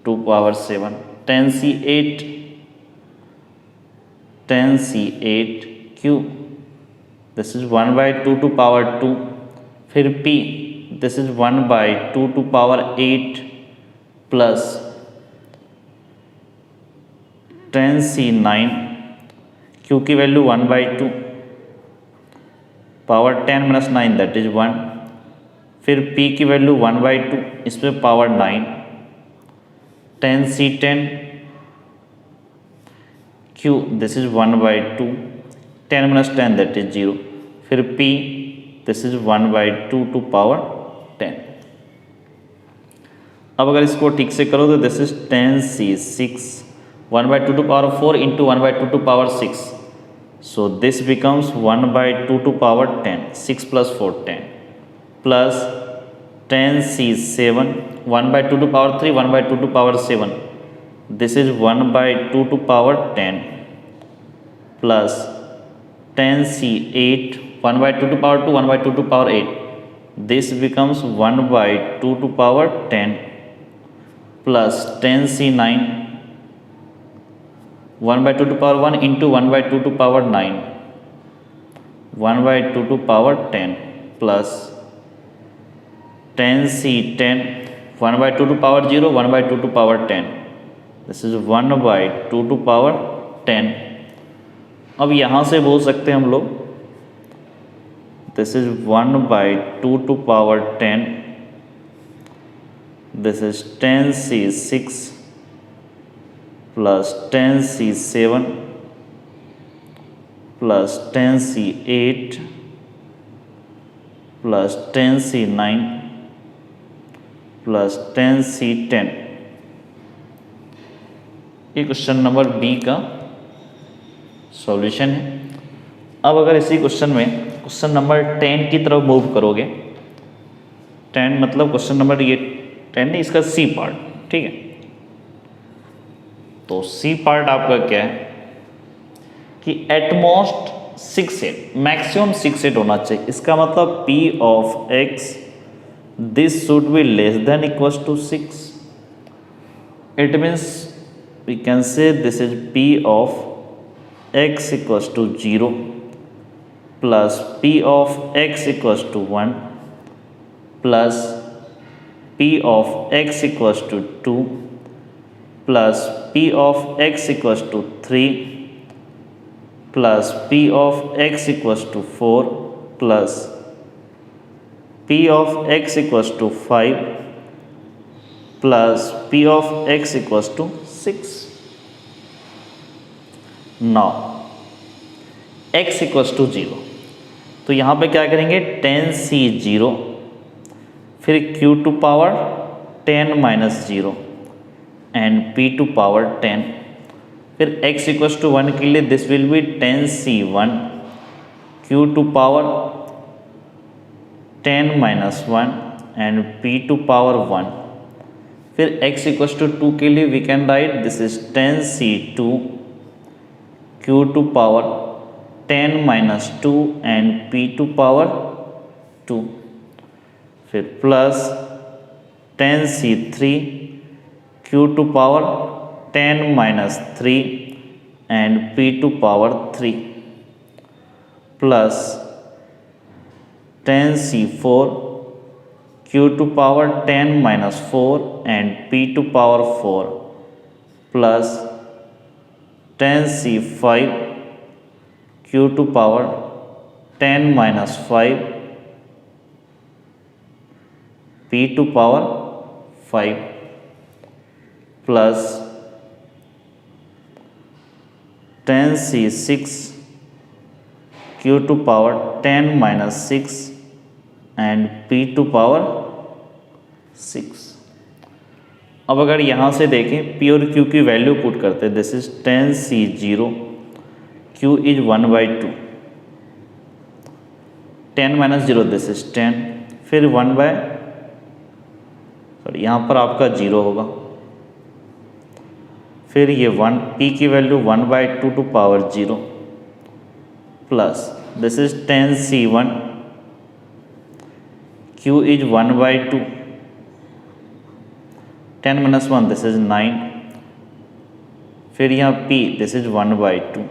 to power 7, 10c8, 10c8, q this is 1/2 to power 2, फिर p this is 1/2 to power 8 plus 10c9, q की value 1/2, power 10 - 9 that is 1, फिर p की value 1/2, इस पर power 9, 10c10, q this is 1/2, 10 - 10 that is 0, फिर p this is 1/2 to power 10। अब अगर इसको ठीक से करो तो this is 10c6, 1/2 to power 4 into 1/2 to power 6, so this becomes 1/2 to power 10, 6 plus 4 10, plus 10c7, 1/2 to power 3, 1/2 to power 7, this is 1/2 to power 10, plus 10c8, 1/2 to power 2, 1/2 to power 8, this becomes 1/2 to power 10, plus 10c9, 1/2 to power 1 into 1/2 to power 9, 1/2 to power 10 plus 10c10, 1/2 to power 0, 1/2 to power 10, this is 1/2 to power 10। अब यहाँ से बोल सकते हैं हम लोग this is 1/2 to power 10, this is 10c6 plus 10c7 plus 10c8 plus 10c9 plus 10c10। ये question number b का सॉल्यूशन है। अब अगर इसी क्वेश्चन में क्वेश्चन नंबर 10 की तरफ मूव करोगे, 10 मतलब क्वेश्चन नंबर ये 10 नहीं, इसका सी पार्ट, ठीक है। तो सी पार्ट आपका क्या है कि एटमोस्ट 6 सेट, मैक्सिमम 6 सेट होना चाहिए। इसका मतलब p of x this should be less than equals to 6। It means we can say this is p of x equals to 0 plus p of x equals to 1 plus p of x equals to 2 plus p of x equals to 3 plus p of x equals to 4 plus p of x equals to 5 plus p of x equals to 6। Now x equals to 0, तो यहाँ पे क्या करेंगे 10c0 फिर q to power 10 minus 0 and p to power 10। फिर x equals to 1 के लिए this will be 10c1 q to power 10 minus 1 and p to power 1। फिर x इक्वल्स टू 2 के लिए we can write this is 10c2 q to power 10 minus 2 and p to power 2। फिर plus 10c3 q to power 10 minus 3 and p to power 3 plus 10c4 q to power 10 minus 4 and p to power 4 plus 10c5 q to power 10 minus 5 p to power 5 plus 10c6 q to power 10 minus 6 and p to power 6। अब अगर यहाँ से देखें p और q की value put करते हैं, this is 10c0 q is 1/2 10 minus 0 this is 10 फिर यहाँ पर आपका 0 होगा, फिर ये 1 p की value 1/2 to power 0 plus this is 10c1 q is 1/2 10 minus 1 this is 9 फिर यहाँ p this is 1/2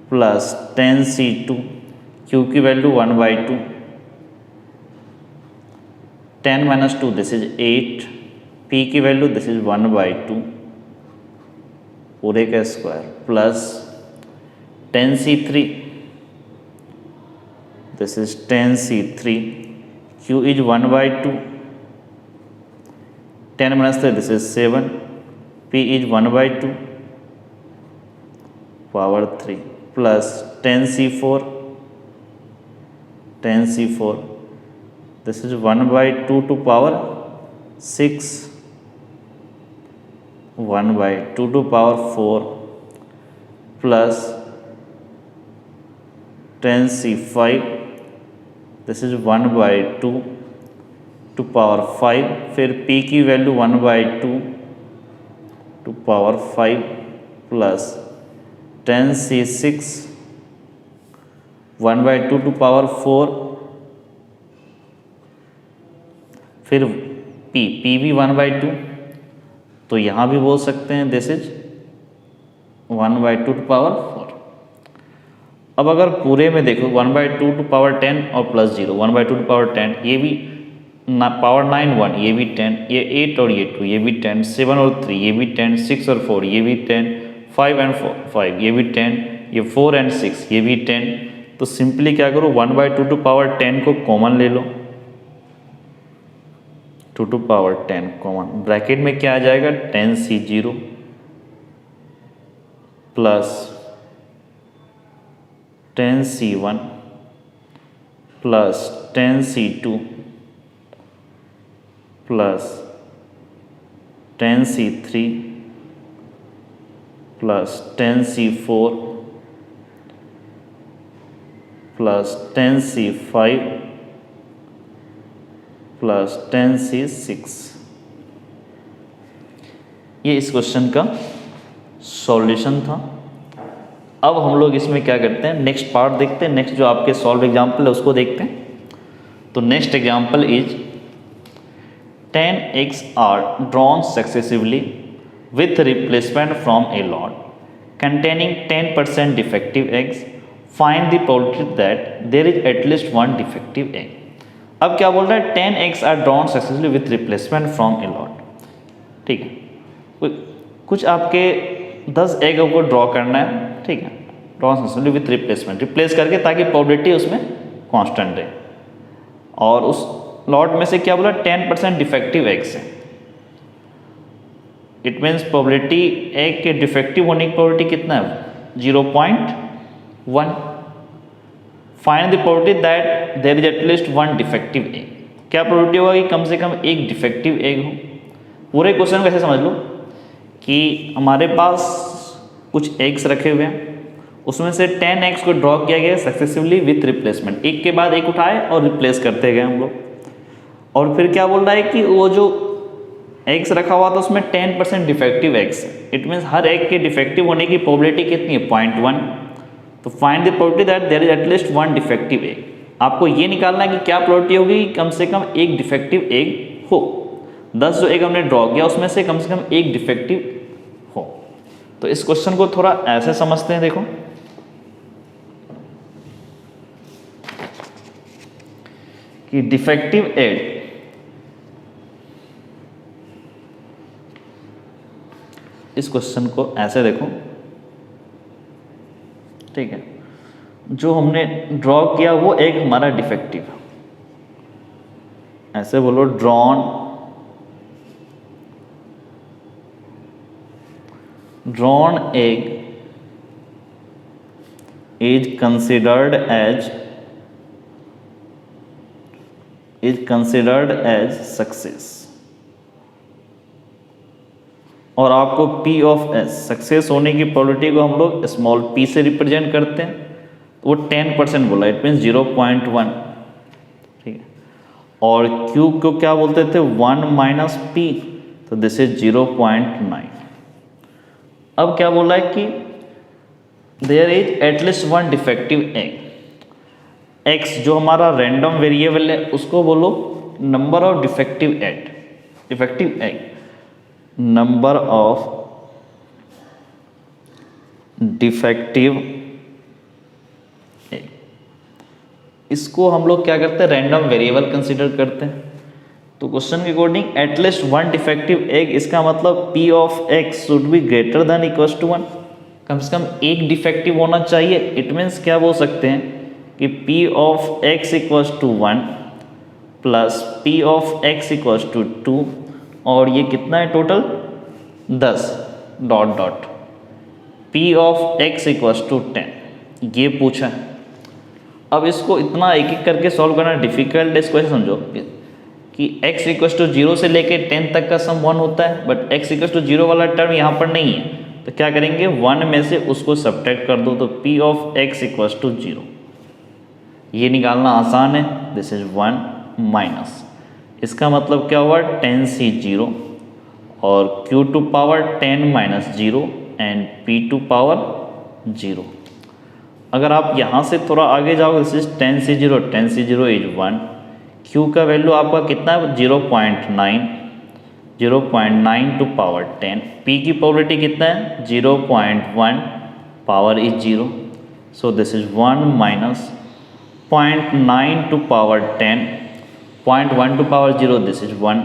plus 10c2 q की value 1/2 10 minus 2 this is 8 p की वैल्यू दिस इज 1/2 पूरे का square plus 10c3 this is 10c3 q is 1/2 10 minus 3 this is 7 p is 1/2 power 3 plus 10c4 this is 1/2 to power 6 1/2 to power 4 plus 10c5 this is 1/2 to power 5 फिर p की value 1/2 to power 5 plus 10c6 1/2 to power 4 फिर p भी 1/2 तो यहाँ भी बोल सकते हैं दिस इज 1/2 टू पावर 4। अब अगर पूरे में देखो 1/2 टू पावर 10 और प्लस 0 1/2 टू पावर 10 ये भी पावर 9 1, ये भी 10, ये 8 और ये 2, ये भी 10, 7 और 3, ये भी 10, 6 और 4, ये भी 10, 5 एंड 5, ये भी 10, ये 4 एंड 6, ये भी 10। तो सिंपली क्या करो, 1/2 टू पावर 10 को कॉमन ले लो, 2 टू पावर 10 कॉमन, ब्रैकेट में क्या आ जाएगा 10C0 plus 10C1 plus 10C2 plus 10C3 plus 10C4 plus 10C5 plus 10C6। ये इस क्वेश्चन का सॉल्यूशन था। अब हम लोग इसमें क्या करते हैं, नेक्स्ट पार्ट देखते हैं, नेक्स्ट जो आपके सॉल्व एग्जाम्पल है उसको देखते हैं। तो next example is 10 eggs are drawn successively with replacement from a lot containing 10% defective eggs. Find the probability that there is at least one defective egg. अब क्या बोल रहा है, 10 eggs are drawn successfully with replacement from a lot। ठीक है, कुछ आपके 10 egg को ड्रॉ करना है, ठीक है, draw successfully with replacement, replace करके ताकि प्रोबेबिलिटी उसमें कांस्टेंट रहे। और उस लॉट में से क्या बोला, 10% डिफेक्टिव एग्स है। इट मीन्स प्रोबेबिलिटी एग के डिफेक्टिव होने की प्रोबेबिलिटी कितना है, 0.1। Find the probability that there is at least one defective egg. क्या प्रोबेबिलिटी होगा कि कम से कम एक डिफेक्टिव एग हो। पूरे क्वेश्चन को ऐसे समझ लो कि हमारे पास कुछ एग्स रखे हुए हैं, उसमें से 10 एग्स को ड्रॉ किया गया सक्सेसिवली विथ रिप्लेसमेंट, एक के बाद एक उठाए और रिप्लेस करते गए हम लोग। और फिर क्या बोल रहा है कि वो जो एग्स रखा हुआ था उसमें 10% डिफेक्टिव एग्स है। इट मीन्स हर एग के डिफेक्टिव होने की प्रोबेबिलिटी कितनी है, 0.1। तो find the probability that there is at least one defective egg. आपको ये निकालना है कि क्या प्रोबेबिलिटी होगी कि कम से कम एक डिफेक्टिव एग हो। 10 जो एग हमने ड्रॉ किया उसमें से कम एक डिफेक्टिव हो। तो इस क्वेश्चन को थोड़ा ऐसे समझते हैं, देखो कि डिफेक्टिव एग इस क्वेश्चन को ऐसे देखो, ठीक है, जो हमने ड्रॉ किया वो एग हमारा डिफेक्टिव, ऐसे बोलो drawn egg is considered as success। और आपको P of S सक्सेस होने की प्रोबेबिलिटी को हम लोग स्मॉल p से रिप्रेजेंट करते हैं, तो वो 10% बोला, इट मीन्स 0.1, ठीक है। और Q को क्या बोलते थे, 1 - P, तो दिस इज 0.9। अब क्या बोला है कि there is at least one defective egg. x जो हमारा रैंडम वेरिएबल है उसको बोलो number of defective egg, number of defective egg. इसको हम लोग क्या करते हैं, रैंडम वेरिएबल कंसीडर करते हैं। तो क्वेश्चन के according at least one defective egg, इसका मतलब P of x should be greater than equals to 1। कम से कम एक डिफेक्टिव होना चाहिए। इट मीन्स क्या बोल सकते हैं कि P of x equals to 1 plus P of x equals to 2, और ये कितना है total 10 ... P of x equals to 10, ये पूछा है। अब इसको इतना एक एक करके सॉल्व करना डिफिकल्ट है। इसको ऐसे समझो कि x इक्वल्स टू 0 से लेके 10 तक का सम 1 होता है, बट x इक्वल्स टू 0 वाला टर्म यहाँ पर नहीं है, तो क्या करेंगे 1 में से उसको सब्ट्रैक्ट कर दो, तो P of x equals to 0। ये निकालना आसान है, दिस इज 1 माइनस, इसका मतलब क्या हुआ 10C0 और Q to power 10 - 0 and P to power 0। अगर आप यहाँ से थोड़ा आगे जाओ, this is 10C0 is 1, Q का वैल्यू आपका कितना है 0.9 टू पावर 10, P की प्रोबेबिलिटी कितना है 0.1, power is 0, so this is 1 - 0.9 to power 10, 0.1 to power 0 this is 1।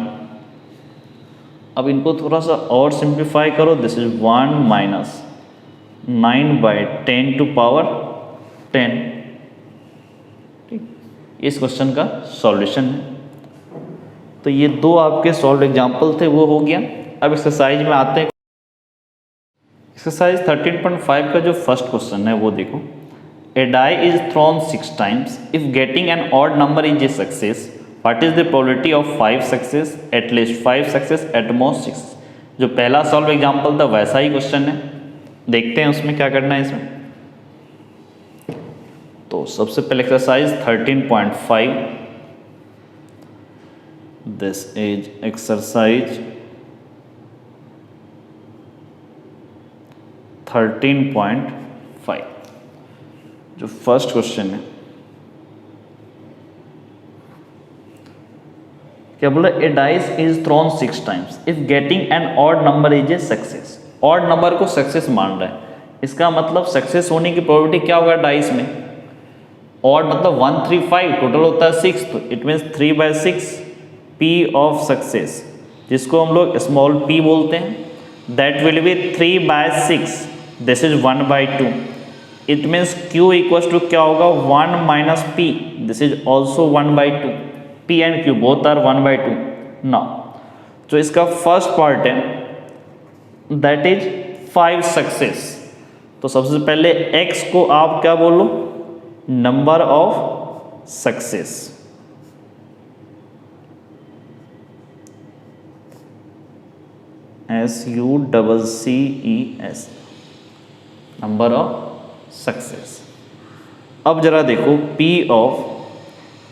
अब इनको थोड़ा सा और सिंप्लीफाई करो, this is 1 minus 9/10 to power 10। ठीक, इस क्वेश्चन का सॉल्यूशन है। तो ये दो आपके सॉल्व एग्जाम्पल थे, वो हो गया। अब एक्सरसाइज में आते हैं। एक्सरसाइज 13.5 का जो फर्स्ट क्वेश्चन है वो देखो। A die is thrown 6 times, if getting an odd number is a success, what is the probability of 5 success, at least 5 success, at most 6। जो पहला सॉल्व एग्जाम्पल था वैसा ही क्वेश्चन है, देखते हैं उसमें क्या करना है इसमें। तो सबसे पहले एक्सरसाइज 13.5, दिस इज एक्सरसाइज 13.5। जो फर्स्ट क्वेश्चन है क्या बोला, a dice is thrown 6 times, if getting an odd number is a success. Odd number को सक्सेस मान रहा है, इसका मतलब सक्सेस होने की प्रोबेबिलिटी क्या होगा डाइस में। ऑड मतलब 1 3 5, टोटल होता है 6, तो it means 3/6 p of success, जिसको हम लोग स्मॉल p बोलते हैं, that will be 3/6, this is 1/2। It means q equals to क्या होगा, 1 minus p, this is also 1/2। p and q both are 1/2। Now जो इसका फर्स्ट पार्ट है दैट इज 5 सक्सेस, तो सबसे पहले x को आप क्या बोलो, number of success. SUCCES, number of success. अब जरा देखो P of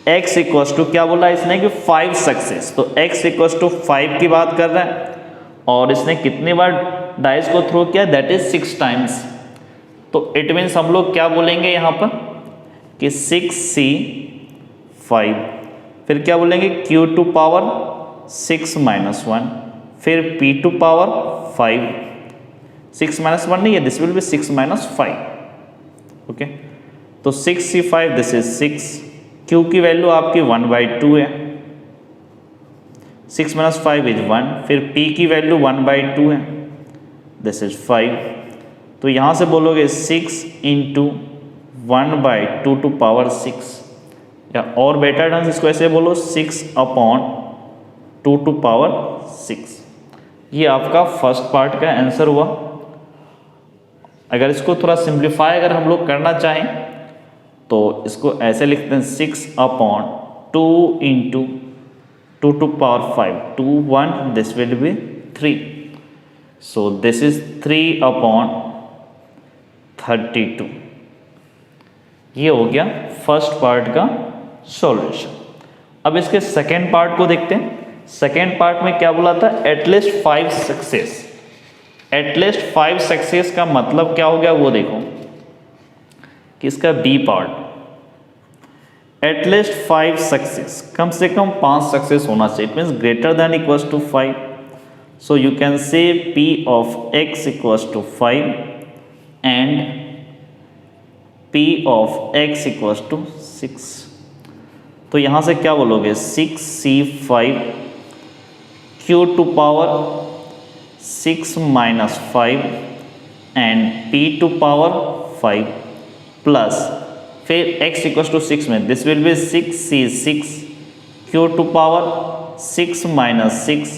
x equals to क्या बोला इसने कि 5 सक्सेस, तो x इक्वल्स टू 5 की बात कर रहा है, और इसने कितनी बार डाइस को थ्रो किया, दैट इज 6 टाइम्स। तो इट मीन्स हम लोग क्या बोलेंगे यहाँ पर कि 6C5, फिर क्या बोलेंगे q टू पावर 6 माइनस 1, फिर p टू पावर 5, 6 माइनस 1 नहीं है, this will be 6 minus 5। Okay, तो 6C5 दिस इज 6, q की वैल्यू आपकी 1/2 है, 6 माइनस 5 इज 1, फिर p की वैल्यू 1/2 है, दिस इज 5। तो यहाँ से बोलोगे 6 इंटू 1/2 टू पावर 6, या और बेटर ढंग से इसको ऐसे बोलो 6/2 टू पावर 6। ये आपका फर्स्ट पार्ट का आंसर हुआ। अगर इसको थोड़ा सिंप्लीफाई अगर हम लोग करना चाहें तो इसको ऐसे लिखते हैं 6/2 into 2 to power 5, 2 1, this will be 3, so this is 3/32। ये हो गया फर्स्ट पार्ट का सॉल्यूशन। अब इसके सेकेंड पार्ट को देखते हैं। सेकेंड पार्ट में क्या बोला था, एटलीस्ट 5 सक्सेस। एटलीस्ट 5 सक्सेस का मतलब क्या हो गया वो देखो कि इसका बी पार्ट, एटलीस्ट 5 सक्सेस, कम से कम 5 सक्सेस होना चाहिए, it means greater than equals to 5। So you can say p of x equals to 5 and p of x equals to 6। तो यहाँ से क्या बोलोगे 6C5 q to power 6 minus 5 and p to power 5 plus फिर x equals to 6 में this will be 6C6 q to power 6 minus 6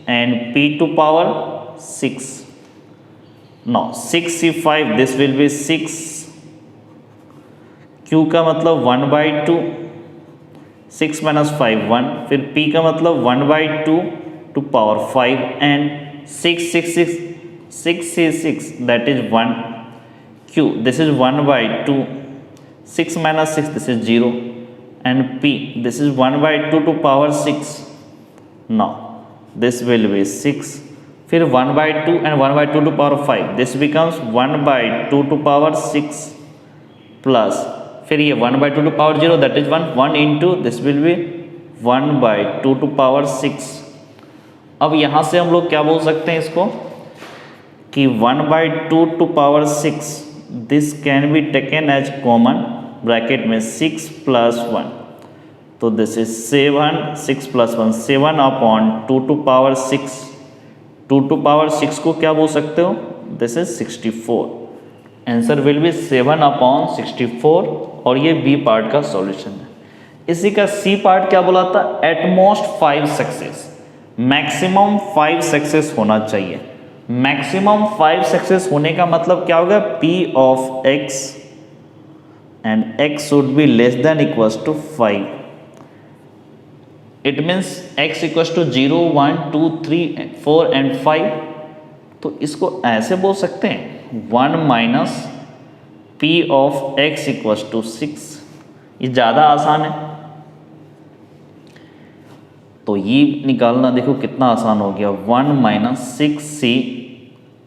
and p to power 6। Now 6C5 this will be 6 q का मतलब 1/2, 6 minus 5 1, फिर p का मतलब 1/2 to power 5 and 6C6 that is 1, q this is 1/2, 6 minus 6 this is 0 and p this is 1/2 to power 6. Now this will be 6, फिर 1/2 and 1/2 to power 5, this becomes 1/2 to power 6 plus फिर ये 1/2 to power 0 that is 1 into this will be 1/2 to power 6. अब यहाँ से हम लोग क्या बोल सकते हैं इसको कि 1/2 to power 6 this can be taken as common, bracket में 6 plus 1, तो this is 7, 6 + 1 7 upon 2 to power 6, 2 to power 6 को क्या बोल सकते हो, this is 64। Answer will be 7 upon 64 और ये बी पार्ट का सॉल्यूशन है। इसी का सी पार्ट क्या बोला था, एटमोस्ट 5 सक्सेस, मैक्सिमम 5 सक्सेस होना चाहिए। मैक्सिमम 5 सक्सेस होने का मतलब क्या होगा, P of x and x should be less than equals to 5। It means x equals to 0, 1, 2, 3, 4 and 5। तो इसको ऐसे बोल सकते हैं 1 minus P of x equals to 6। ये ज़्यादा आसान है, तो ये निकालना देखो कितना आसान हो गया। 1 माइनस 6c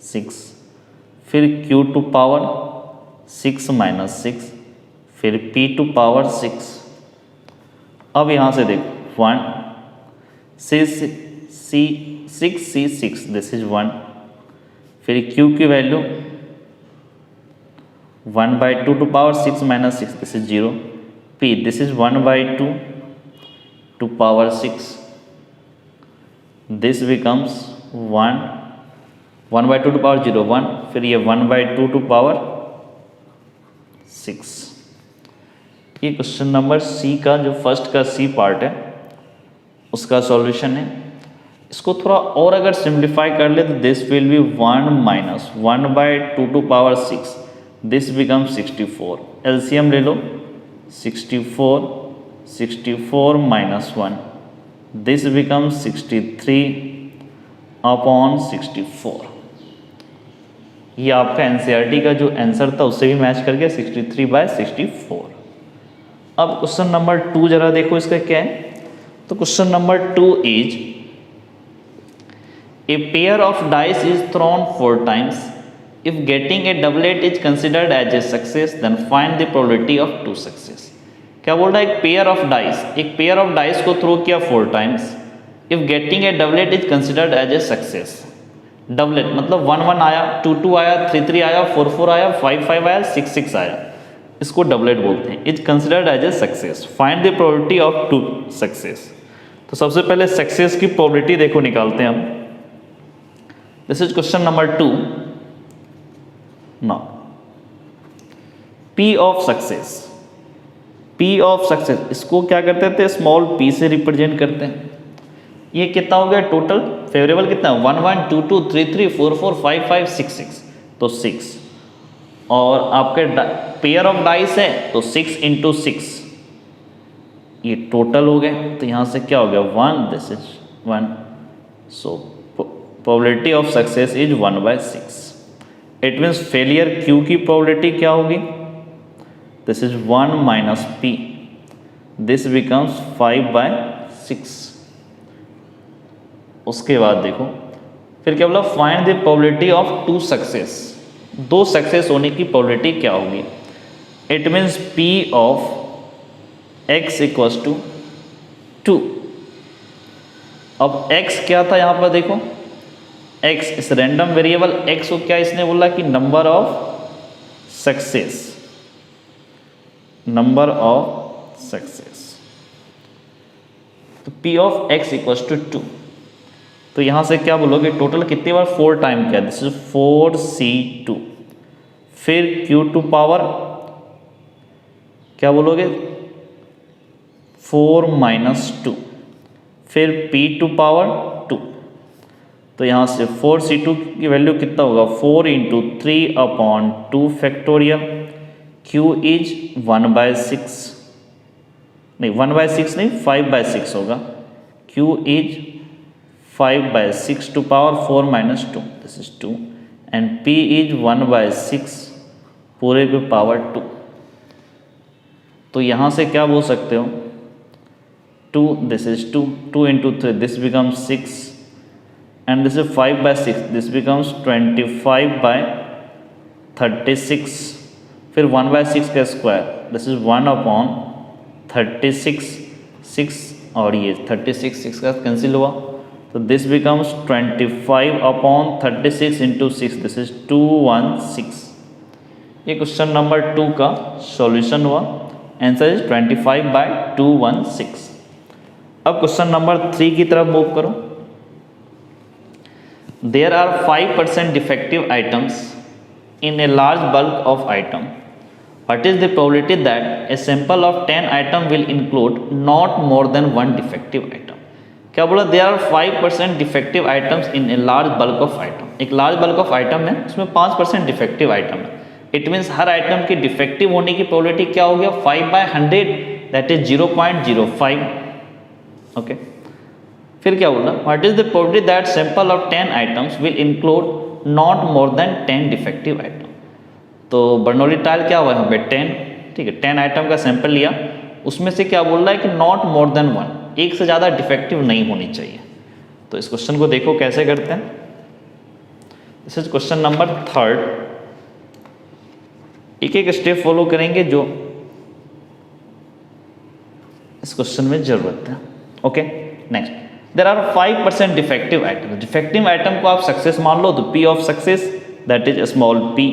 6, फिर q टू पावर 6 माइनस 6, फिर p टू पावर 6। अब यहाँ से देखो 1 6c6 दिस इज 1, फिर q की value 1/2 to power 6 minus 6 this is 0, p this is 1/2 to power 6, this becomes 1/2 to power 0 1, फिर ये 1/2 टू पावर 6। ये क्वेश्चन नंबर सी का जो फर्स्ट का सी पार्ट है उसका सॉल्यूशन है। इसको थोड़ा और अगर सिंप्लीफाई कर ले तो this will be 1 minus 1/2 to power 6, this become 64। LCM ले लो, 64 माइनस 1, दिस बिकम 63 अपॉन 64। ये आपका एनसीईआरटी का जो आंसर था उससे भी मैच कर गया, 63/64। अब क्वेश्चन नंबर 2 जरा देखो इसका क्या है। तो question number 2 is a pair of dice is thrown 4 times, if getting a doublet is considered as a success then find the probability of 2 success. क्या बोल रहा है, एक पेयर ऑफ डाइस, एक पेयर ऑफ डाइस को throw किया 4 times, if getting a doublet is considered as a success. Doublet मतलब 1 1 आया, 2 2 आया, 3 3 आया, 4 4 आया, 5 5 आया, 6 6 आया, इसको डबलेट बोलते हैं। Is considered as a success, find the probability of 2 success. तो सबसे पहले सक्सेस की प्रोबेबिलिटी देखो निकालते हैं हम। This is question number 2। Now P of success, P of success इसको क्या करते थे, स्मॉल p से रिप्रेजेंट करते हैं। ये कितना हो गया टोटल फेवरेबल कितना, 1 1 2 2 3 3 4 4 5 5 6 6, तो 6। और आपके पेयर ऑफ डाइस है तो 6 × 6 ये टोटल हो गए। तो यहाँ से क्या हो गया 1, this is 1, so probability of success is 1/6। It means failure Q की प्रोबेबिलिटी क्या होगी, this is 1 minus P, this becomes 5/6। उसके बाद देखो फिर क्या बोला, find the probability of 2 success, 2 success होने की प्रोबेबिलिटी क्या होगी। It means P of x equals to 2। अब x क्या था यहाँ पर देखो, x इस रैंडम वेरिएबल x को क्या इसने बोला कि number of success, number of success. तो P of x equals to 2। तो यहां से क्या बोलोगे, टोटल कितनी बार 4 टाइम किया, दिस इज 4c2, फिर q टू पावर क्या बोलोगे 4 माइनस 2, फिर p टू पावर 2। तो यहां से 4c2 की वैल्यू कितना होगा, 4 × 3 अपॉन 2 फैक्टोरियल, q इज 1/6 नहीं 1/6 नहीं 5/6 होगा, q is 5/6 to power 4 minus 2, this is 2, and p is 1/6 पूरे पे पावर 2। तो यहाँ से क्या बोल सकते हो 2, this is 2, 2 × 3 this becomes 6, and this is 5/6 this becomes 25/36, फिर 1/6 का स्क्वायर, दिस इज 1/36 6, और ये 36 6 का कैंसिल हुआ, तो दिस बिकम्स 25/36 × 6, दिस इज 216। ये क्वेश्चन नंबर 2 का सॉल्यूशन हुआ। Answer is 25/216। अब क्वेश्चन नंबर 3 की तरफ मूव करो। There are 5% defective items in a large bulk of item. What is the probability that a sample of 10 item will include not more than one defective item? क्या बोला? there are 5% defective items in a large bulk of item. एक large bulk of item है, उसमें 5% defective item है. It means her item की defective होने की probability क्या हो गया? 5/100, that is 0.05. Okay. फिर क्या बोला? what is the probability that sample of 10 items will include not more then 10 defective item? तो बर्नौली टाइल क्या हुआ यहाँ पे 10, ठीक है, 10 आइटम का सैंपल लिया, उसमें से क्या बोल रहा है कि नॉट मोर देन 1, एक से ज़्यादा डिफेक्टिव नहीं होनी चाहिए। तो इस क्वेश्चन को देखो कैसे करते हैं। This is question number 3। एक एक स्टेप फॉलो करेंगे जो इस क्वेश्चन में जरूरत है। Okay, next, there are 5% defective item. Defective item को आप सक्सेस मान लो, तो p of success that is small p.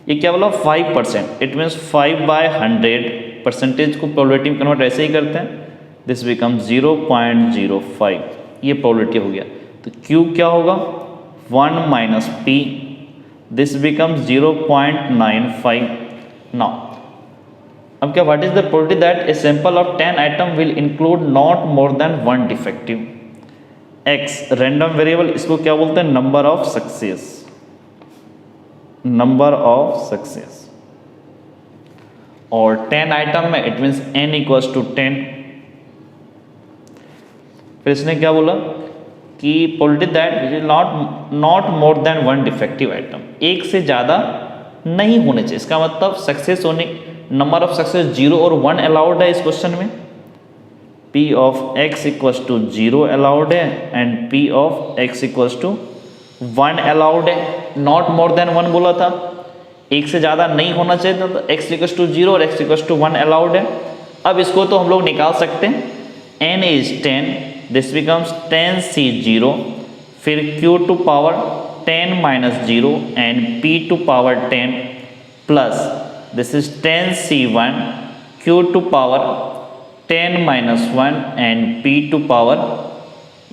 ये क्या बोला? 5%, इट मीन्स 5/100। परसेंटेज को प्रोबेबिलिटी में कन्वर्ट ऐसे ही करते हैं, दिस बिकम 0.05, ये प्रोबेबिलिटी हो गया। तो Q क्या होगा? 1 minus P, this become 0.95। Now अब क्या, what is the probability that a sample of 10 item will include not more than 1 defective? x random variable, इसको क्या बोलते हैं? Number of success, number of success. और 10 आइटम में it means n equals to 10। फिर इसने क्या बोला कि probability that which is not more than 1 defective item, एक से ज़्यादा नहीं होने चाहिए। इसका मतलब सक्सेस होने, नंबर ऑफ सक्सेस 0 और 1 अलाउड है इस क्वेश्चन में। P of x equals to 0 allowed है and P of x equals to 1 allowed है। नॉट मोर देन 1 बोला था, एक से ज़्यादा नहीं होना चाहिए था, तो x इक्वल्स टू 0 और x इक्वल्स टू 1 अलाउड है। अब इसको तो हम लोग निकाल सकते हैं। n is 10, this becomes 10c0, फिर q to power 10 minus 0 and p to power 10 plus this is 10c1, q to power 10 minus 1 and p to power,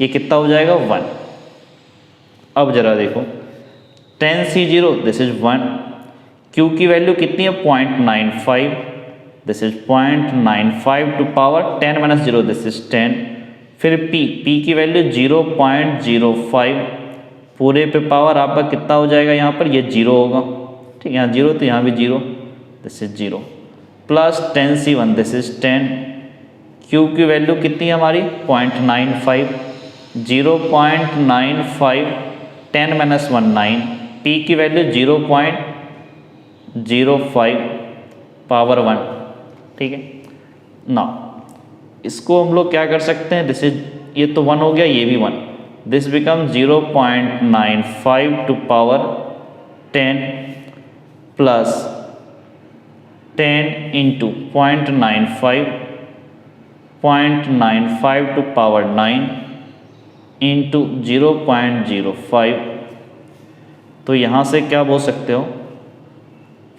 ये कितना हो जाएगा? 1। अब जरा देखो, 10c0 दिस इज 1, q की वैल्यू कितनी है? 0.95, this is 0.95 to power 10 minus 0, this is 10। फिर p की वैल्यू 0.05, पूरे पे पावर आपका कितना हो जाएगा? यहाँ पर ये 0 होगा, ठीक है, यहाँ 0 तो यहाँ भी 0, this is 0 plus 10c1, this is 10। Q की वैल्यू कितनी है हमारी? 0.95, 0.95, 10 माइनस 1 9, P की वैल्यू 0.05 पावर 1, ठीक है ना। इसको हम लोग क्या कर सकते हैं? दिस इज, ये तो 1 हो गया, ये भी 1, this become 0.95 to power 10 plus 10 into 0.95 to power 9 into 0.05। तो यहाँ से क्या बोल सकते हो?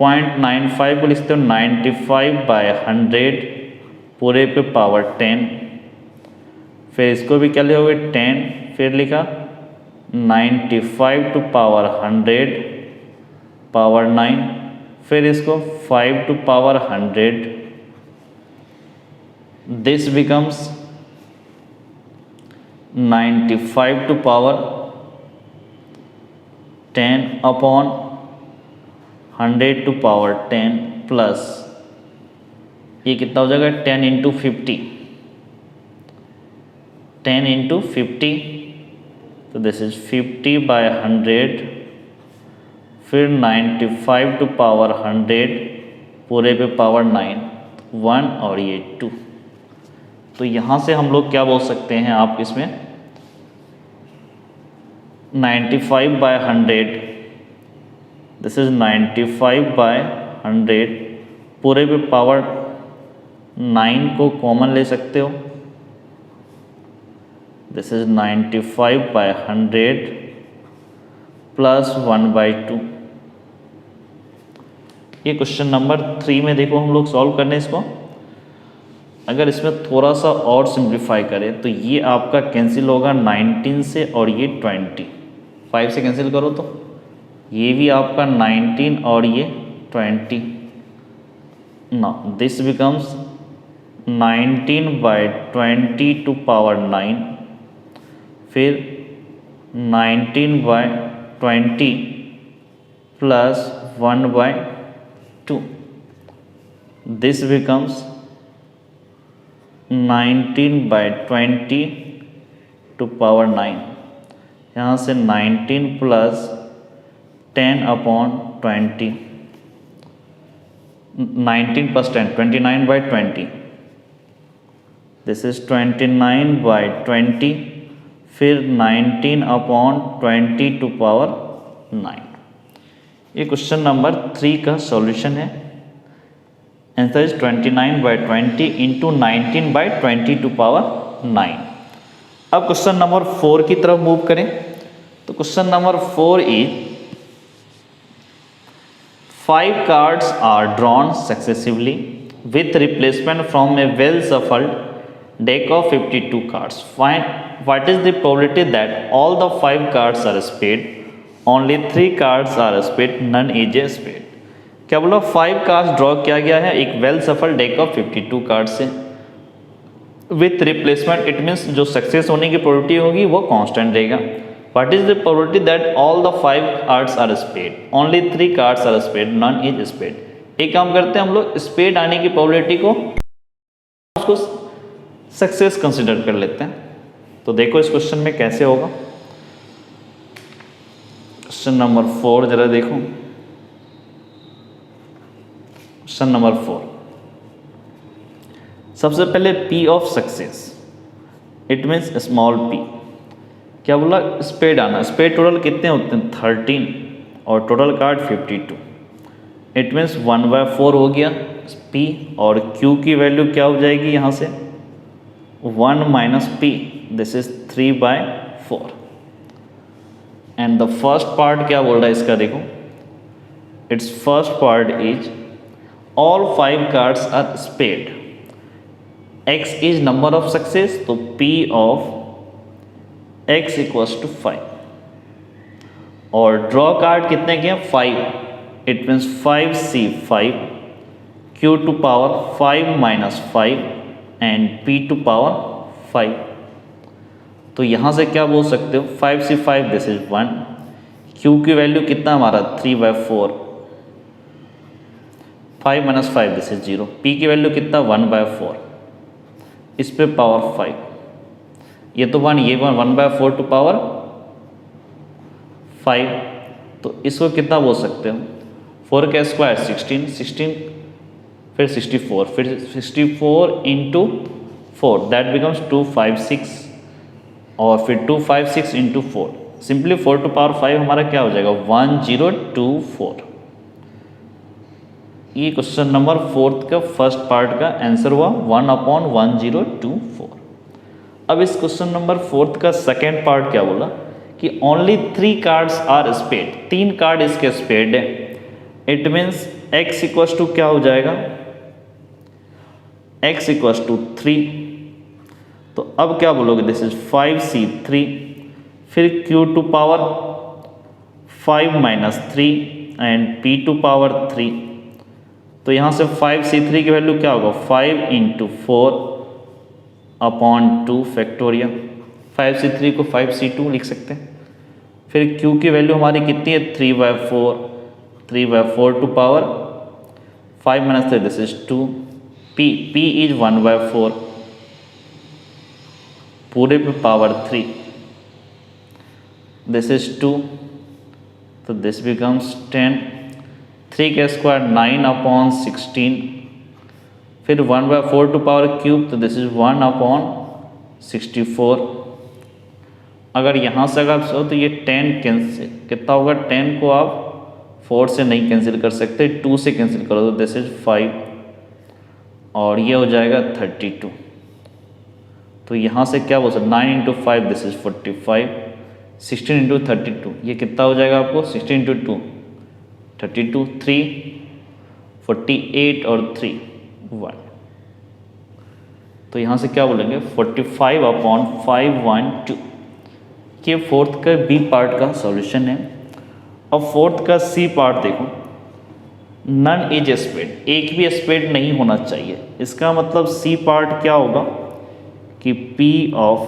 0.95 को लिखते हो 95/100 पूरे पे पावर 10, फिर इसको भी क्या लिखोगे? 10, फिर लिखा 95 टू पावर 100 पावर 9, फिर इसको 5 to power 100, this becomes 95 to power 10 upon 100 to power 10 plus ये कितना हो जाएगा? 10 इंटू 50, 10 इंटू 50, तो दिस इज 50/100, फिर 95 टू पावर 100 पूरे पे पावर 9, 1 और ये 2। तो यहाँ से हम लोग क्या बोल सकते हैं? आप इसमें 95/100, दिस इज 95/100 पूरे पे पावर 9 को कॉमन ले सकते हो, दिस इज 95/100 प्लस 1/2, ये क्वेश्चन नंबर 3 में देखो हम लोग सॉल्व करने इसको। अगर इसमें थोड़ा सा और सिंप्लीफाई करें तो ये आपका कैंसिल होगा 19 से, और ये 20 5 से कैंसिल करो तो ये भी आपका 19 और ये 20। Now this becomes 19/20 to power 9, फिर 19/20 plus 1/2, this becomes 19/20 to power 9। यहाँ से 19 प्लस 10/20, 19 प्लस 10 29/20, दिस इज 29/20, फिर 19/20 टू पावर 9। ये क्वेश्चन नंबर 3 का सॉल्यूशन है। Answer is 29/20 into 19/20 to power 9। अब क्वेश्चन नंबर 4 की तरफ मूव करें तो question number 4 is 5 cards are drawn successively with replacement from a well shuffled deck of 52 cards. Find what is the probability that all the 5 cards are spade, only 3 cards are spade, none is a spade. क्या बोला 5 cards draw किया गया है एक well shuffled deck of 52 card से with replacement, it means जो success होने की प्रोबेबिलिटी होगी वो कांस्टेंट रहेगा। What is the probability that all the 5 cards are spade, only 3 cards are spade, none is spade. एक काम करते हैं हम लोग स्पेड आने की प्रोबेबिलिटी को उसको सक्सेस कंसिडर कर लेते हैं। तो देखो इस क्वेश्चन में कैसे होगा। क्वेश्चन नंबर 4 जरा देखो। क्वेश्चन नंबर 4, सबसे पहले P of success, it means small p। क्या बोला स्पेड आना, स्पेड टोटल कितने होते हैं 13 और टोटल कार्ड 52, इट मीन्स 1/4 हो गया p, और q की वैल्यू क्या हो जाएगी यहाँ से 1 minus p, this is 3/4। And the first part क्या बोल रहा है इसका देखो, it's first part is all 5 cards are spade, x is number of success, तो p of x equals to 5, और ड्रॉ कार्ड कितने के हैं 5, it means 5c5, q to power 5 minus 5 and p to power 5। तो यहाँ से क्या बोल सकते हो 5c5 दिस इज 1, q की वैल्यू कितना हमारा 3/4, 5 माइनस 5 दिस इज 0, p की वैल्यू कितना 1/4, इस पे पावर 5, ये तो 1 ये 1/4 टू पावर 5, तो इसको कितना बोल सकते हो 4 का स्क्वायर 16, 16 फिर 64, फिर 64 इंटू 4 दैट बिकम्स 256, और फिर 256 इंटू 4, सिंपली 4 टू पावर 5 हमारा क्या हो जाएगा 1024। ये क्वेश्चन नंबर 4 का फर्स्ट पार्ट का आंसर हुआ 1/1024। अब इस क्वेश्चन नंबर 4 का सेकेंड पार्ट क्या बोला कि only 3 cards are spade, 3 card इसके स्पेड है, it means x equals to क्या हो जाएगा x इक्वल्स टू 3। तो अब क्या बोलोगे दिस इज 5c3, फिर q to power 5 minus 3 and p to power 3। तो यहाँ से 5c3 की वैल्यू क्या होगा 5 इंटू 4/2 फैक्टोरियल, 5c3 को 5c2 लिख सकते हैं। फिर q की वैल्यू हमारी कितनी है 3/4 to power 5 minus 3 this is 2, p is 1/4 पूरे पे पावर 3, दिस इज 2, तो दिस बिकम्स 10, 3 का स्क्वायर 9/16, फिर 1/4 टू पावर क्यूब, तो दिस इज 1/64। अगर यहाँ से अगर सो तो ये 10 कैंसिल कितना होगा 10 को आप 4 से नहीं कैंसिल कर सकते, 2 से कैंसिल करो तो दिस इज 5, और ये हो जाएगा 32। तो यहाँ से क्या बोल सकते 9 इंटू 5 दिस इज 45, 16 इंटू 32 ये कितना हो जाएगा आपको 16 इंटू 2 32, 3 48 और 3 1। तो यहाँ से क्या बोलेंगे 45/512। ये फोर्थ का बी पार्ट का सॉल्यूशन है। अब फोर्थ का सी पार्ट देखो, नन इज स्पेड, एक भी स्पेड नहीं होना चाहिए। इसका मतलब सी पार्ट क्या होगा कि P of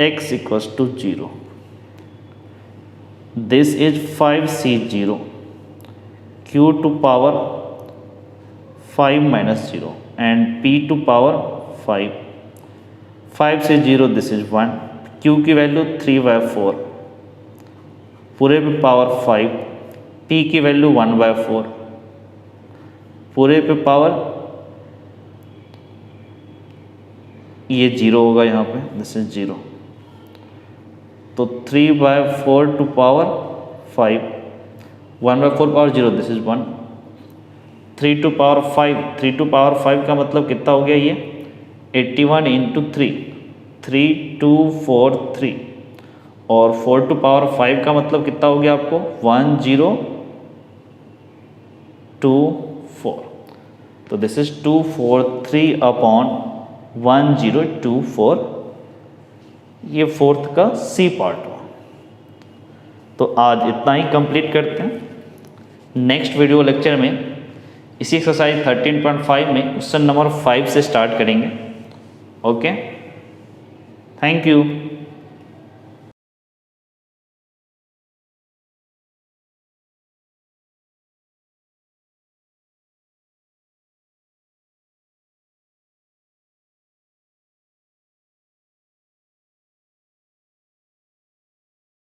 x equals to 0, this is 5C0 Q to power 5 minus 0 and P to power 5, 5 से 0 दिस इज 1, Q की वैल्यू 3/4, पूरे पे पावर 5, P की वैल्यू 1/4, पूरे पे पावर, ये 0 होगा यहाँ पे, दिस इज 0, तो 3/4 to power 5, 1/4 power 0 this is 1, 3 to power 5, 3 to power 5 का मतलब कितना हो गया ये 81 इंटू 3, 3243, और 4 टू पावर 5 का मतलब कितना हो गया आपको 1024, तो दिस इज 243/1024। ये फोर्थ का सी पार्ट हुआ। तो आज इतना ही कंप्लीट करते हैं। नेक्स्ट वीडियो लेक्चर में इसी एक्सरसाइज 13.5 में क्वेश्चन नंबर 5 से स्टार्ट करेंगे। Okay, thank you.